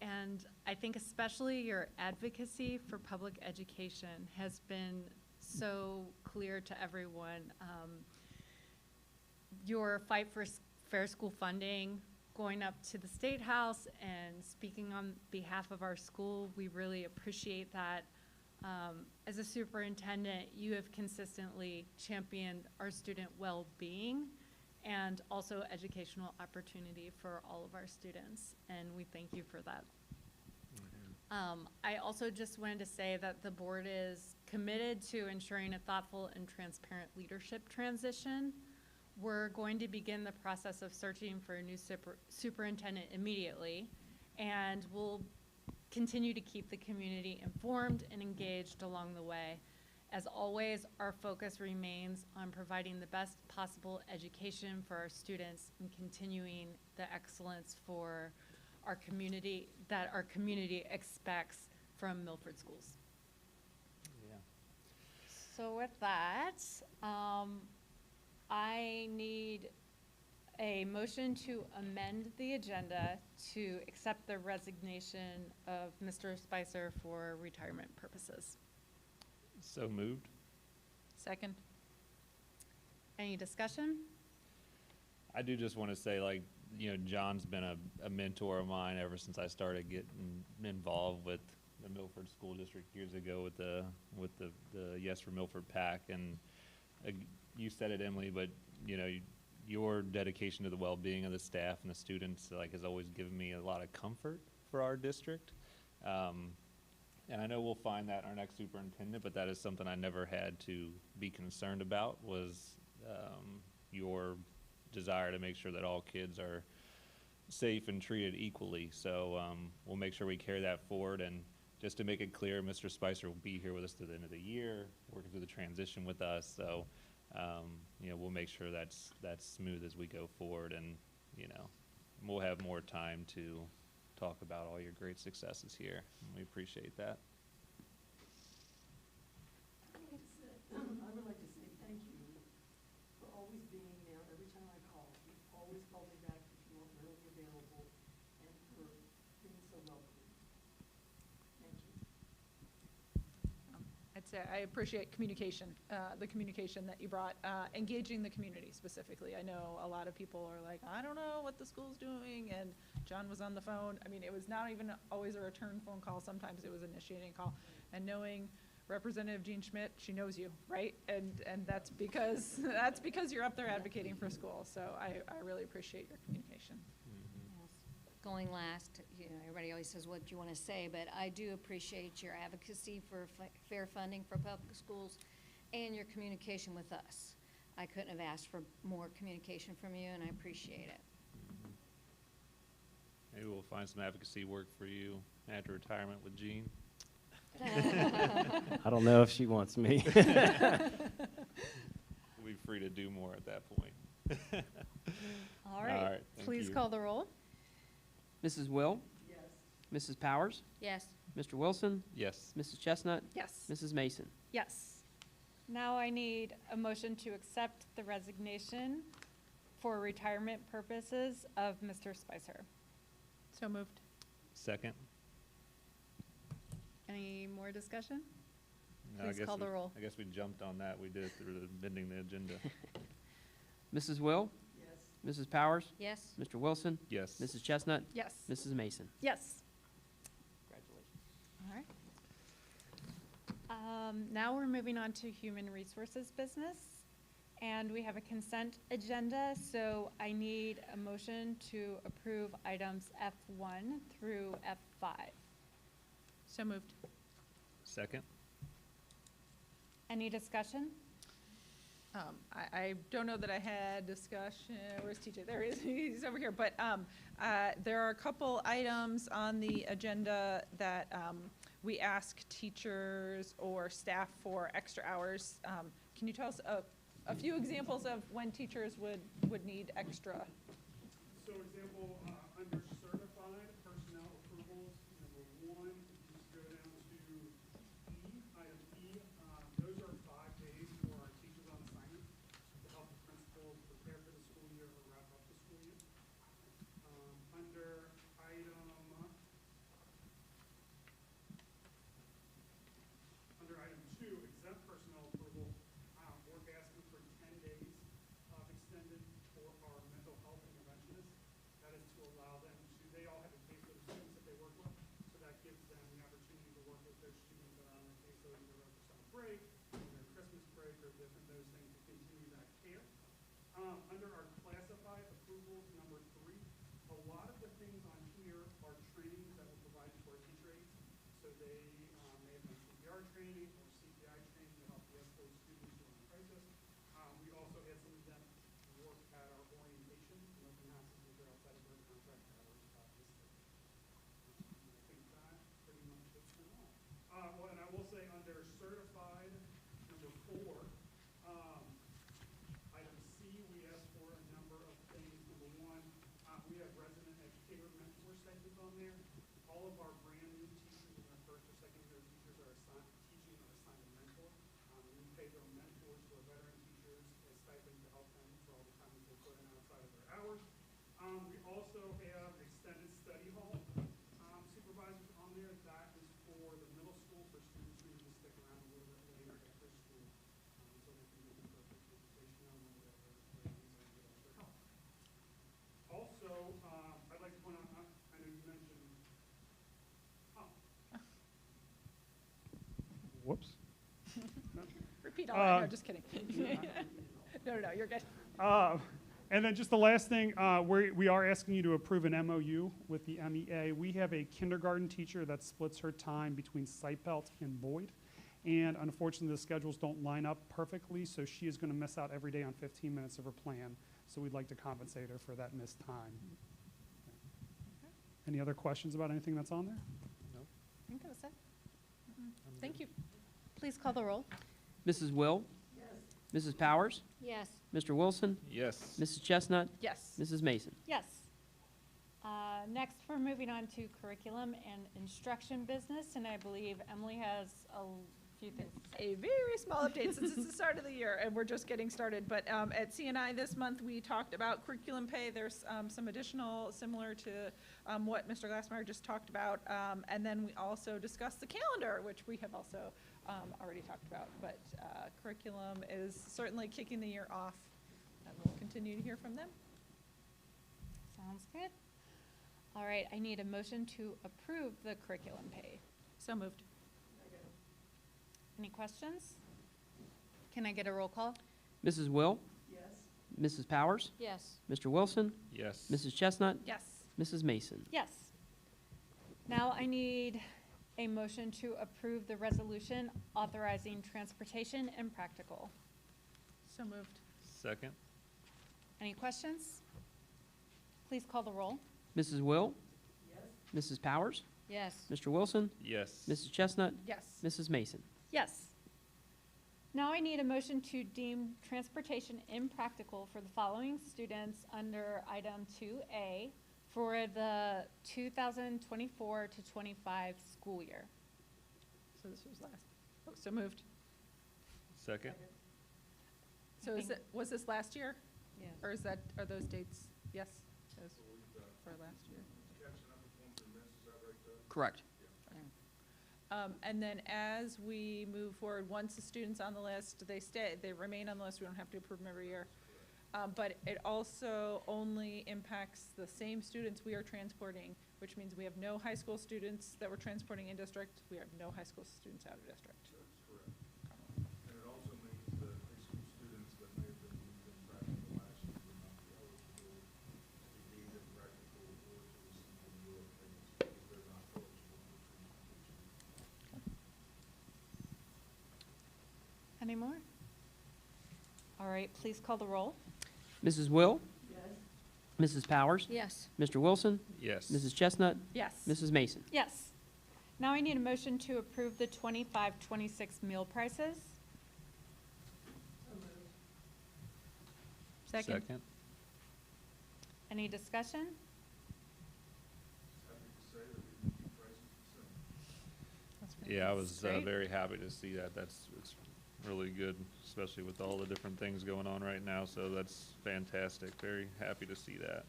And I think especially your advocacy for public education has been so clear to everyone. Your fight for fair school funding, going up to the State House and speaking on behalf of our school, we really appreciate that. As a superintendent, you have consistently championed our student well-being and also educational opportunity for all of our students, and we thank you for that. I also just wanted to say that the board is committed to ensuring a thoughtful and transparent leadership transition. We're going to begin the process of searching for a new superintendent immediately, and we'll continue to keep the community informed and engaged along the way. As always, our focus remains on providing the best possible education for our students and continuing the excellence for our community that our community expects from Milford schools. Yeah. So with that, I need a motion to amend the agenda to accept the resignation of Mr. Spicer for retirement purposes. So moved. Second. Any discussion? I do just want to say, like, you know, John's been a mentor of mine ever since I started getting involved with the Milford School District years ago with the Yes for Milford PAC. And you said it, Emily, but, you know, your dedication to the well-being of the staff and the students, like, has always given me a lot of comfort for our district. And I know we'll find that in our next superintendent, but that is something I never had to be concerned about, was your desire to make sure that all kids are safe and treated equally. So we'll make sure we carry that forward. And just to make it clear, Mr. Spicer will be here with us to the end of the year, working through the transition with us. So you know, we'll make sure that's smooth as we go forward, and you know, we'll have more time to talk about all your great successes here. And we appreciate that. I would like to say thank you for always being there every time I call. You always call me back if you weren't really available, and for being so welcoming. Thank you. I'd say I appreciate communication, the communication that you brought, engaging the community specifically. I know a lot of people are like, I don't know what the school's doing, and John was on the phone. I mean, it was not even always a return phone call. Sometimes it was initiating a call. And knowing Representative Jean Schmidt, she knows you, right? And that's because you're up there advocating for school. So I really appreciate your communication. Going last, you know, everybody always says, what do you want to say? But I do appreciate your advocacy for fair funding for public schools and your communication with us. I couldn't have asked for more communication from you, and I appreciate it. Maybe we'll find some advocacy work for you after retirement with Jean. I don't know if she wants me. We'll be free to do more at that point. All right, thank please you. call the roll. Mrs. Will? Yes. Mrs. Powers? Yes. Mr. Wilson, Yes. Mrs. Chestnut, Yes. Mrs. Mason. Yes. Now I need a motion to accept the resignation for retirement purposes of Mr. Spicer. So moved. Second? Any more discussion? No, I Please guess call the we- roll. I guess we jumped on that. We did it through the bending the agenda. Mrs. Will, Yes. Mrs. Powers, Yes? Mr. Wilson, Yes. Mrs. Chestnut, Yes. Mrs. Mason. Yes. Congratulations. All right. Now we're moving on to human resources business. And we have a consent agenda, so I need a motion to approve items F1 through F5. So moved. Second? Any discussion? I don't know that I had discussion, where's TJ? There he is, he's over here. But there are a couple items on the agenda that we ask teachers or staff for extra hours. Can you tell us a few examples of when teachers would need extra? So example, under certified personnel approvals, number 1, if you just go down to E, item E, those are 5 days for our teachers on assignment to help the principals prepare for the school year or wrap up the school year. Under item 2, exempt personnel approval, we're asking for 10 days of extended for our mental health interventionists. That is to allow them to, they all have a caseload of students that they work with, so that gives them the opportunity to work with their students that are on their caseload either over summer break, or their Christmas break, or different those things to continue that care. Under our classified approvals, number 3, a lot of the things on here are trainings that were provided to our teacher aides. So they may have been CPR training or CPI training to help de-escalate students during a crisis. We also had some of them work at our orientation and open houses which are outside of their contract hours, obviously. I think that pretty much hits them all. Well, and I will say under certified, number 4, item C, we asked for a number of things. Number 1, we have resident educator mentor stipends on there. All of our brand new teachers and our first or second year teachers are assigned a mentor. We pay their mentors who are veteran teachers a stipend to help them for all the time that they put in outside of their hours. We also have extended study hall supervisors on there. That is for the middle school for students who need to stick around a little bit later after school. So they can get the perfect education on whatever they need to get extra help. Also, I'd like to point out, I know you mentioned, whoops. Repeat all that, no, just kidding. No, you're good. And then just the last thing, we are asking you to approve an MOU with the MEA. We have a kindergarten teacher that splits her time between Seipelt and Boyd. And unfortunately, the schedules don't line up perfectly, so she is going to miss out every day on 15 minutes of her plan. So we'd like to compensate her for that missed time. Any other questions about anything that's on there? I think that was it. Thank you. Please call the roll. Mrs. Will, Mrs. Powers, Yes. Mr. Wilson, Yes. Mrs. Chestnut, Yes. Mrs. Mason. Yes. Next, we're moving on to curriculum and instruction business, and I believe Emily has a few things. A very small update since it's the start of the year and we're just getting started. But at CNI this month, we talked about curriculum pay. There's some additional similar to what Mr. Glassmeyer just talked about. And then we also discussed the calendar, which we have also already talked about. But curriculum is certainly kicking the year off, and we'll continue to hear from them. Sounds good. All right, I need a motion to approve the curriculum pay. So moved. Any questions? Can I get a roll call? Mrs. Will, Mrs. Powers, Yes. Mr. Wilson, Yes. Mrs. Chestnut, Yes. Mrs. Mason. Yes. Now I need a motion to approve the resolution authorizing transportation and practical. So moved. Second? Any questions? Please call the roll. Mrs. Will, Mrs. Powers, Yes. Mr. Wilson, Yes. Mrs. Chestnut, Yes. Mrs. Mason. Yes. Now I need a motion to deem transportation impractical for the following students under item 2A for the 2024 to 25 school year. So this was last, oh, so moved. Second? So is it, was this last year? Yes. Or is that, are those dates, yes, those for last year? Correct. And then as we move forward, once the student's on the list, they stay, they remain on the list, we don't have to approve them every year. But it also only impacts the same students we are transporting, which means we have no high school students that we're transporting in district, we have no high school students out of district. That's correct. And it also means that high school students that may have been deemed impractical last year would not be eligible to be deemed impractical or to receive the meal payments because they're not eligible for transportation. Any more? All right, please call the roll. Mrs. Will? Mrs. Powers? Yes. Mr. Wilson? Yes. Mrs. Chestnut? Yes. Mrs. Mason? Yes. Now I need a motion to approve the 25-26 meal prices. Second. Any discussion? Happy to say that we can keep prices the same. That's Yeah, I was Great. very happy to see that. It's really good, especially with all the different things going on right now, so that's fantastic. Very happy to see that.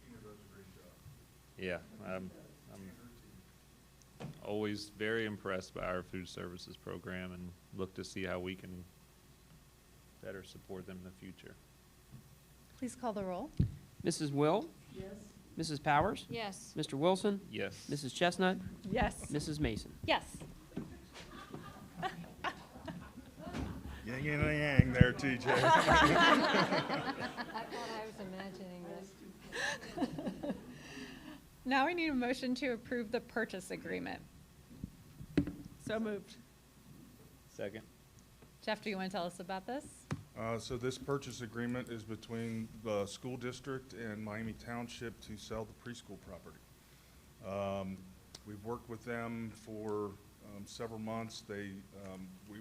Tina does a great job. Yeah, I'm always very impressed by our food services program and look to see how we can better support them in the future. Please call the roll. Mrs. Will? Yes. Mrs. Powers? Yes. Mr. Wilson? Yes. Mrs. Chestnut? Yes. Mrs. Mason? Yes. Yang and a yang there, TJ. I thought I was imagining this. Now I need a motion to approve the purchase agreement. So moved. Second? Jeff, do you want to tell us about this? So this purchase agreement is between the school district and Miami Township to sell the preschool property. We've worked with them for several months.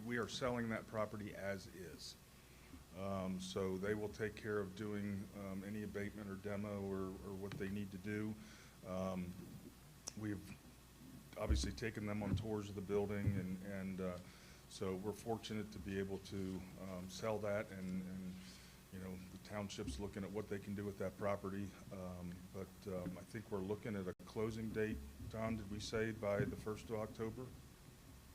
We are selling that property as is. So they will take care of doing any abatement or demo or what they need to do. We've obviously taken them on tours of the building, and so we're fortunate to be able to sell that, and you know, the township's looking at what they can do with that property. But I think we're looking at a closing date, Don, did we say by the 1st of October?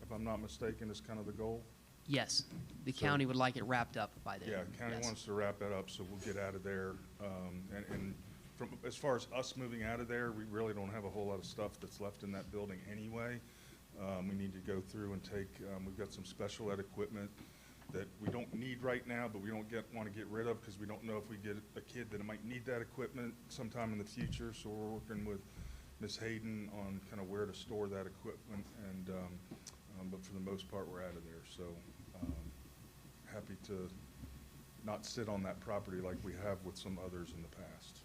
If I'm not mistaken, is kind of the goal? Yes. The So- county would like it wrapped up by then. Yeah, county Yes. wants to wrap that up, so we'll get out of there. And from, as far as us moving out of there, we really don't have a whole lot of stuff that's left in that building anyway. We need to go through and take, we've got some special ed equipment that we don't need right now, but we don't want to get rid of because we don't know if we get a kid that might need that equipment sometime in the future. So we're working with Ms. Hayden on kind of where to store that equipment, and but for the most part, we're out of there. So happy to not sit on that property like we have with some others in the past.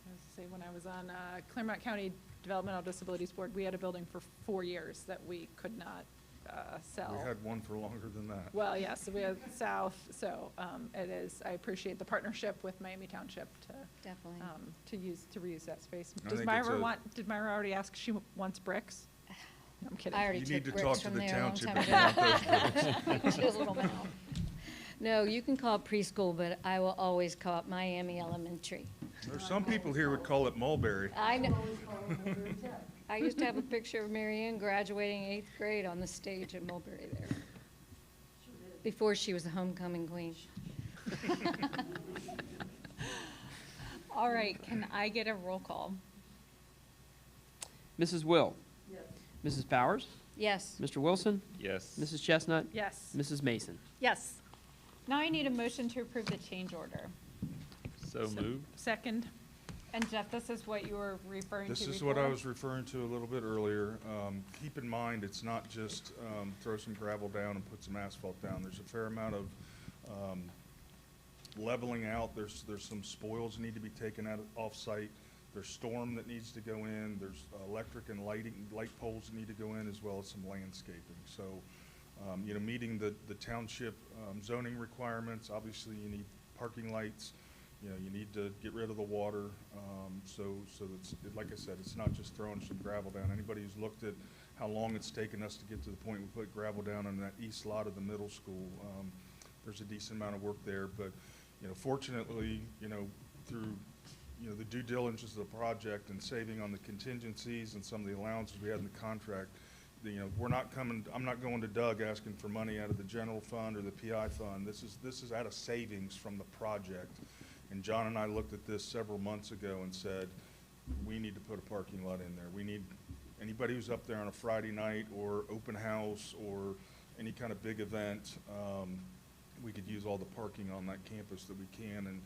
I was to say, when I was on Claremont County Developmental Disabilities Board, we had a building for 4 years that we could not sell. We had one for longer than that. Well, yes, we have South, so it is, I appreciate the partnership with Miami Township Definitely. to reuse that space. I Does think Myra it's want, did Myra already ask she wants bricks? No, I'm kidding. I already You took need to talk bricks to from the there a long township time if you want ago. those bricks. She has a little mouth. No, you can call it preschool, but I will always call it Miami Elementary. There's some people here would call it mulberry. I know. I used to have a picture of Mary Ann graduating 8th grade on the stage at Mulberry there, before she was the homecoming queen. All right, can I get a roll call? Mrs. Will? Yes. Mrs. Powers? Yes. Mr. Wilson? Yes. Mrs. Chestnut? Yes. Mrs. Mason? Yes. Now I need a motion to approve the change order. So moved. Second. And Jeff, this is what you were referring to This before? is what I was referring to a little bit earlier. Keep in mind, it's not just throw some gravel down and put some asphalt down. There's a fair amount of leveling out. There's some spoils that need to be taken out off-site. There's storm that needs to go in. There's electric and light poles that need to go in, as well as some landscaping. So, you know, meeting the township zoning requirements. Obviously, you need parking lights. You know, you need to get rid of the water, so that's, like I said, it's not just throwing some gravel down. Anybody who's looked at how long it's taken us to get to the point we put gravel down on that east lot of the middle school, there's a decent amount of work there, but, you know, fortunately, you know, through, you know, the due diligence of the project and saving on the contingencies and some of the allowances we had in the contract, you know, I'm not going to Doug asking for money out of the general fund or the PI fund. This is out of savings from the project. And John and I looked at this several months ago and said, we need to put a parking lot in there. We need, anybody who's up there on a Friday night or open house or any kind of big event, we could use all the parking on that campus that we can, and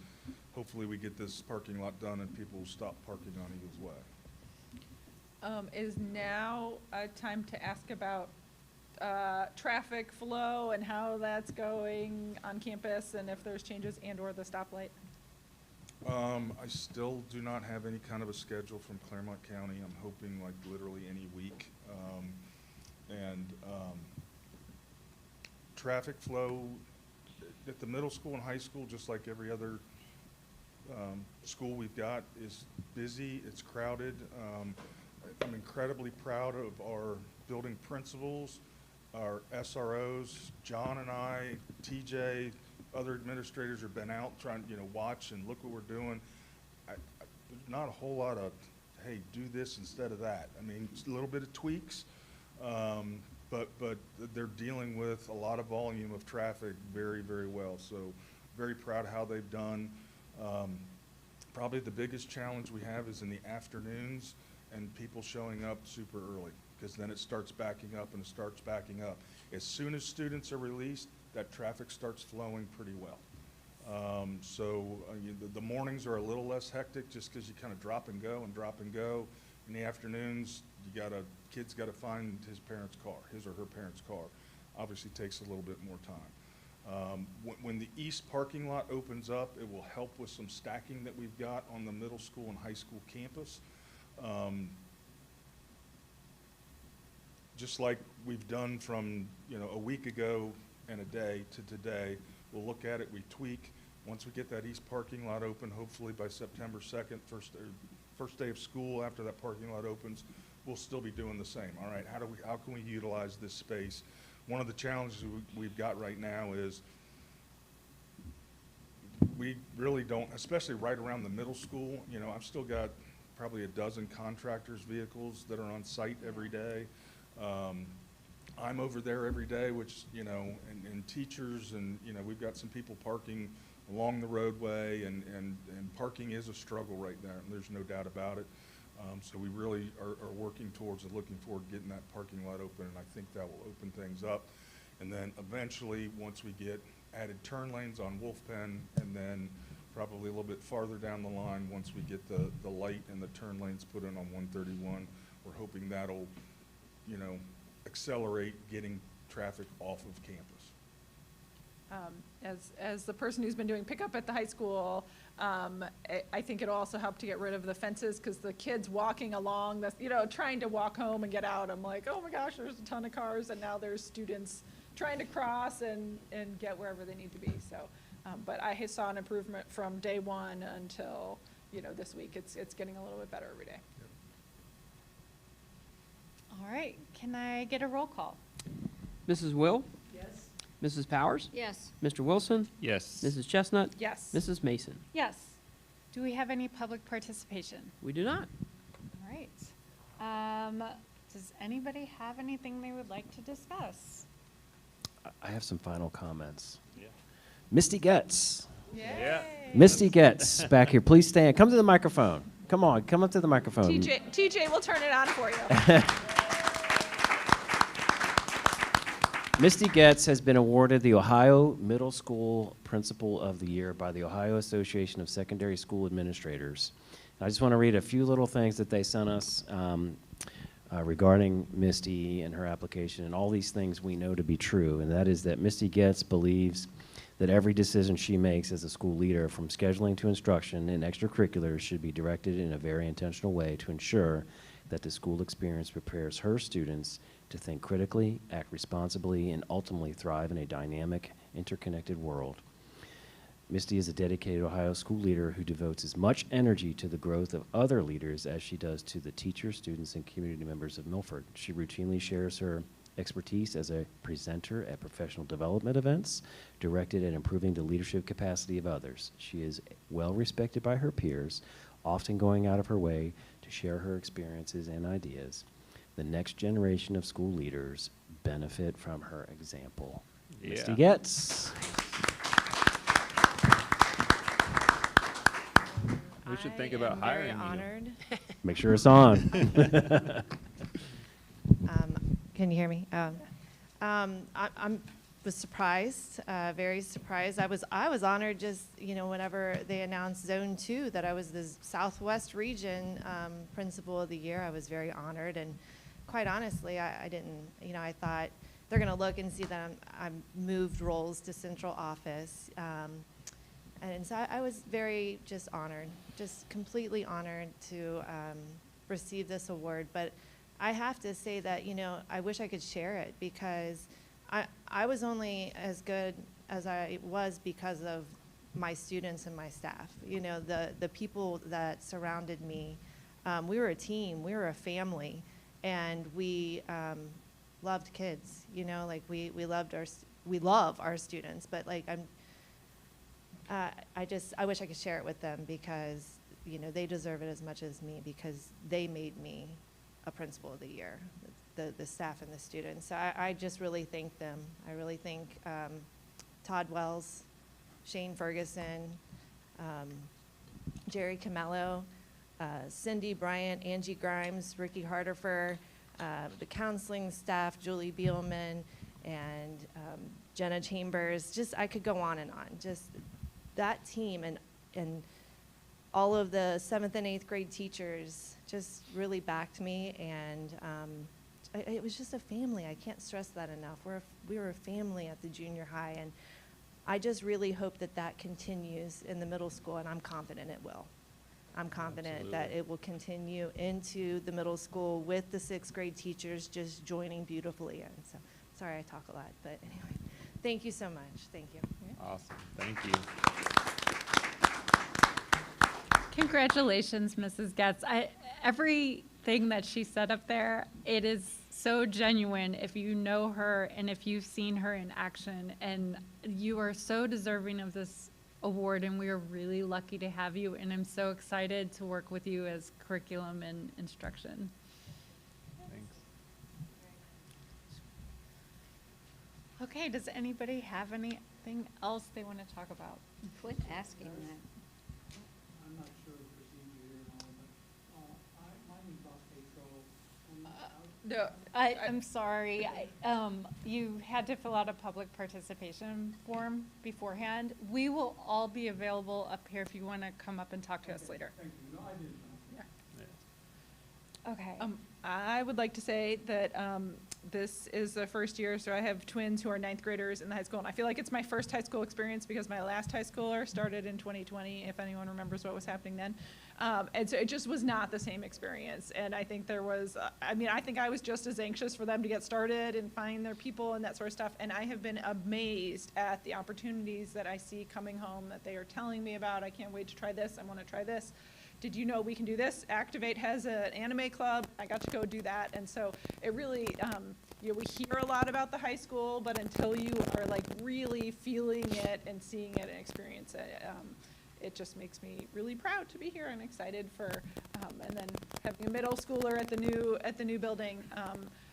hopefully we get this parking lot done and people will stop parking on Eagles Way. Is now a time to ask about traffic flow and how that's going on campus, and if there's changes and/or the stoplight? I still do not have any kind of a schedule from Claremont County. I'm hoping like literally any week. Traffic flow at the middle school and high school, just like every other school we've got, is busy, it's crowded. I'm incredibly proud of our building principals, our SROs, John and I, TJ, other administrators have been out trying, you know, watch and look what we're doing. There's not a whole lot of, hey, do this instead of that. I mean, just a little bit of tweaks, but they're dealing with a lot of volume of traffic very, very well. So very proud of how they've done. Probably the biggest challenge we have is in the afternoons and people showing up super early, because then it starts backing up and it starts backing up. As soon as students are released, that traffic starts flowing pretty well. The mornings are a little less hectic just because you kind of drop and go and drop and go. In the afternoons, kid's got to find his parents' car, his or her parents' car. Obviously takes a little bit more time. When the east parking lot opens up, it will help with some stacking that we've got on the middle school and high school campus. Just like we've done from, you know, a week ago and a day to today, we'll look at it, we tweak. Once we get that east parking lot open, hopefully by September 2nd, first day of school after that parking lot opens, we'll still be doing the same. All right, how can we utilize this space? One of the challenges we've got right now is we really don't, especially right around the middle school, you know, I've still got probably a dozen contractors' vehicles that are on site every day. I'm over there every day, which, you know, and teachers, and, you know, we've got some people parking along the roadway, and parking is a struggle right there, and there's no doubt about it. So we really are working towards and looking forward to getting that parking lot open, and I think that will open things up. And then eventually, once we get added turn lanes on Wolf Pen, and then probably a little bit farther down the line, once we get the light and the turn lanes put in on 131, we're hoping that'll, you know, accelerate getting traffic off of campus. As the person who's been doing pickup at the high school, I think it'll also help to get rid of the fences, because the kids walking along, the, you know, trying to walk home and get out, I'm like, oh my gosh, there's a ton of cars, and now there's students trying to cross and get wherever they need to be. So, but I saw an improvement from day one until, you know, this week. It's getting a little bit better every day. All right, can I get a roll call? Mrs. Will? Yes? Mrs. Powers? Yes. Mr. Wilson? Yes. Mrs. Chestnut? Yes. Mrs. Mason? Yes. Do we have any public participation? We do not. All right. Does anybody have anything they would like to discuss? I have some final comments. Yeah. Misty Getz. Yeah. Misty Getz, back here. Please stand. Come to the microphone. Come on, come up to the microphone. TJ will turn it on for you. Misty Getz has been awarded the Ohio Middle School Principal of the Year by the Ohio Association of Secondary School Administrators. I just want to read a few little things that they sent us regarding Misty and her application, and all these things we know to be true, and that is that Misty Getz believes that every decision she makes as a school leader, from scheduling to instruction and extracurriculars, should be directed in a very intentional way to ensure that the school experience prepares her students to think critically, act responsibly, and ultimately thrive in a dynamic, interconnected world. Misty is a dedicated Ohio school leader who devotes as much energy to the growth of other leaders as she does to the teachers, students, and community members of Milford. She routinely shares her expertise as a presenter at professional development events directed at improving the leadership capacity of others. She is well respected by her peers, often going out of her way to share her experiences and ideas. The next generation of school leaders benefit from her example. Misty Yeah. Getz. We should think about hiring you. I am very honored. Make sure it's on. Can you hear me? I'm was surprised, very surprised. I was honored just, whenever they announced Zone 2 that I was the Southwest Region Principal of the Year. I was very honored, and quite honestly, I didn't, I thought they're going to look and see that I'm moved roles to central office. And so I was very just honored, just completely honored to receive this award. But I have to say that, I wish I could share it, because I was only as good as I was because of my students and my staff. The people that surrounded me, we were a team, we were a family, and we loved kids, we love our students, but I wish I could share it with them, because, they deserve it as much as me, because they made me a Principal of the Year, the staff and the students. So I just really thank them. I really thank Todd Wells, Shane Ferguson, Jerry Camello, Cindy Bryant, Angie Grimes, Ricky Harderfer, the counseling staff, Julie Beelman, and Jenna Chambers. Just, I could go on and on. Just that team and all of the 7th and 8th grade teachers just really backed me, and it was just a family. I can't stress that enough. We were a family at the junior high, and I just really hope that continues in the middle school, and I'm confident it will. I'm confident that it will continue into the middle school with the 6th grade teachers just joining beautifully in. So, sorry I talk a lot, but anyway, thank you so much. Thank you. Awesome. Thank you. Congratulations, Mrs. Getz. Everything that she said up there, it is so genuine if you know her and if you've seen her in action. And you are so deserving of this award, and we are really lucky to have you. And I'm so excited to work with you as curriculum and instruction. Thanks. Okay, does anybody have anything else they want to talk about? Quit asking that. I'm not sure the procedure here and all, but my name's Bob Petro. I'm sorry. You had to fill out a public participation form beforehand. We will all be available up here if you want to come up and talk to us later. Thank you. No, I didn't know. Yeah. Okay. I would like to say that this is the first year, so I have twins who are 9th graders in the high school, and I feel like it's my first high school experience because my last high schooler started in 2020, if anyone remembers what was happening then. And so it just was not the same experience, and I think there was, I think I was just as anxious for them to get started and find their people and that sort of stuff, and I have been amazed at the opportunities that I see coming home that they are telling me about. I can't wait to try this, I want to try this. Did you know we can do this? Activate has an anime club. I got to go do that. And so it really, we hear a lot about the high school, but until you are really feeling it and seeing it and experience it, it just makes me really proud to be here and excited for, and then having a middle schooler at the new building,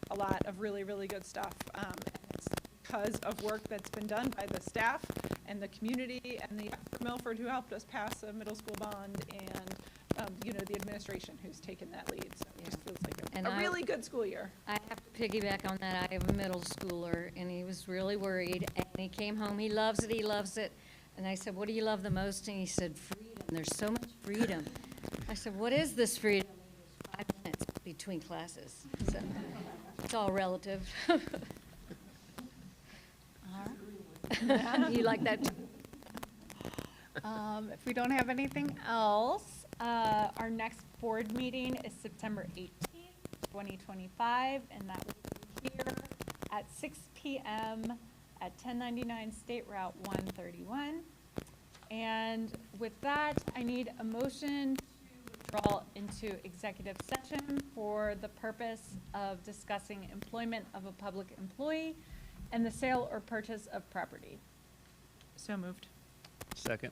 a lot of really, really good stuff. And it's because of work that's been done by the staff and the community and the Milford who helped us pass a middle school bond, and the administration who's taken that lead. So it just feels like a really good school year. I have to piggyback on that. I have a middle schooler, and he was really worried, and he came home. He loves it. And I said, what do you love the most? And he said, freedom. There's so much freedom. I said, what is this freedom? He goes, 5 minutes between classes. So it's all relative. You like that too? If we don't have anything else, our next board meeting is September 18th, 2025, and that will be here at 6 p.m. at 1099 State Route 131. And with that, I need a motion to withdraw into executive session for the purpose of discussing employment of a public employee and the sale or purchase of property. So moved. Second.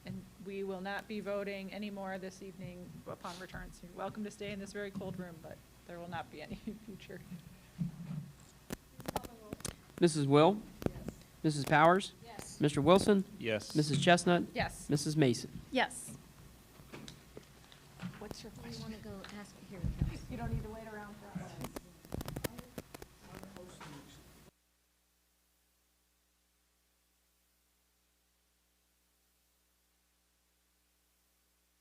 And we will not be voting anymore this evening upon return. So you're welcome to stay in this very cold room, but there will not be any future. Mrs. Will? Mrs. Powers? Yes. Mr. Wilson? Yes. Mrs. Chestnut? Yes. Mrs. Mason? Yes. What's your We question? want to go ask here. You don't need to wait around for that one.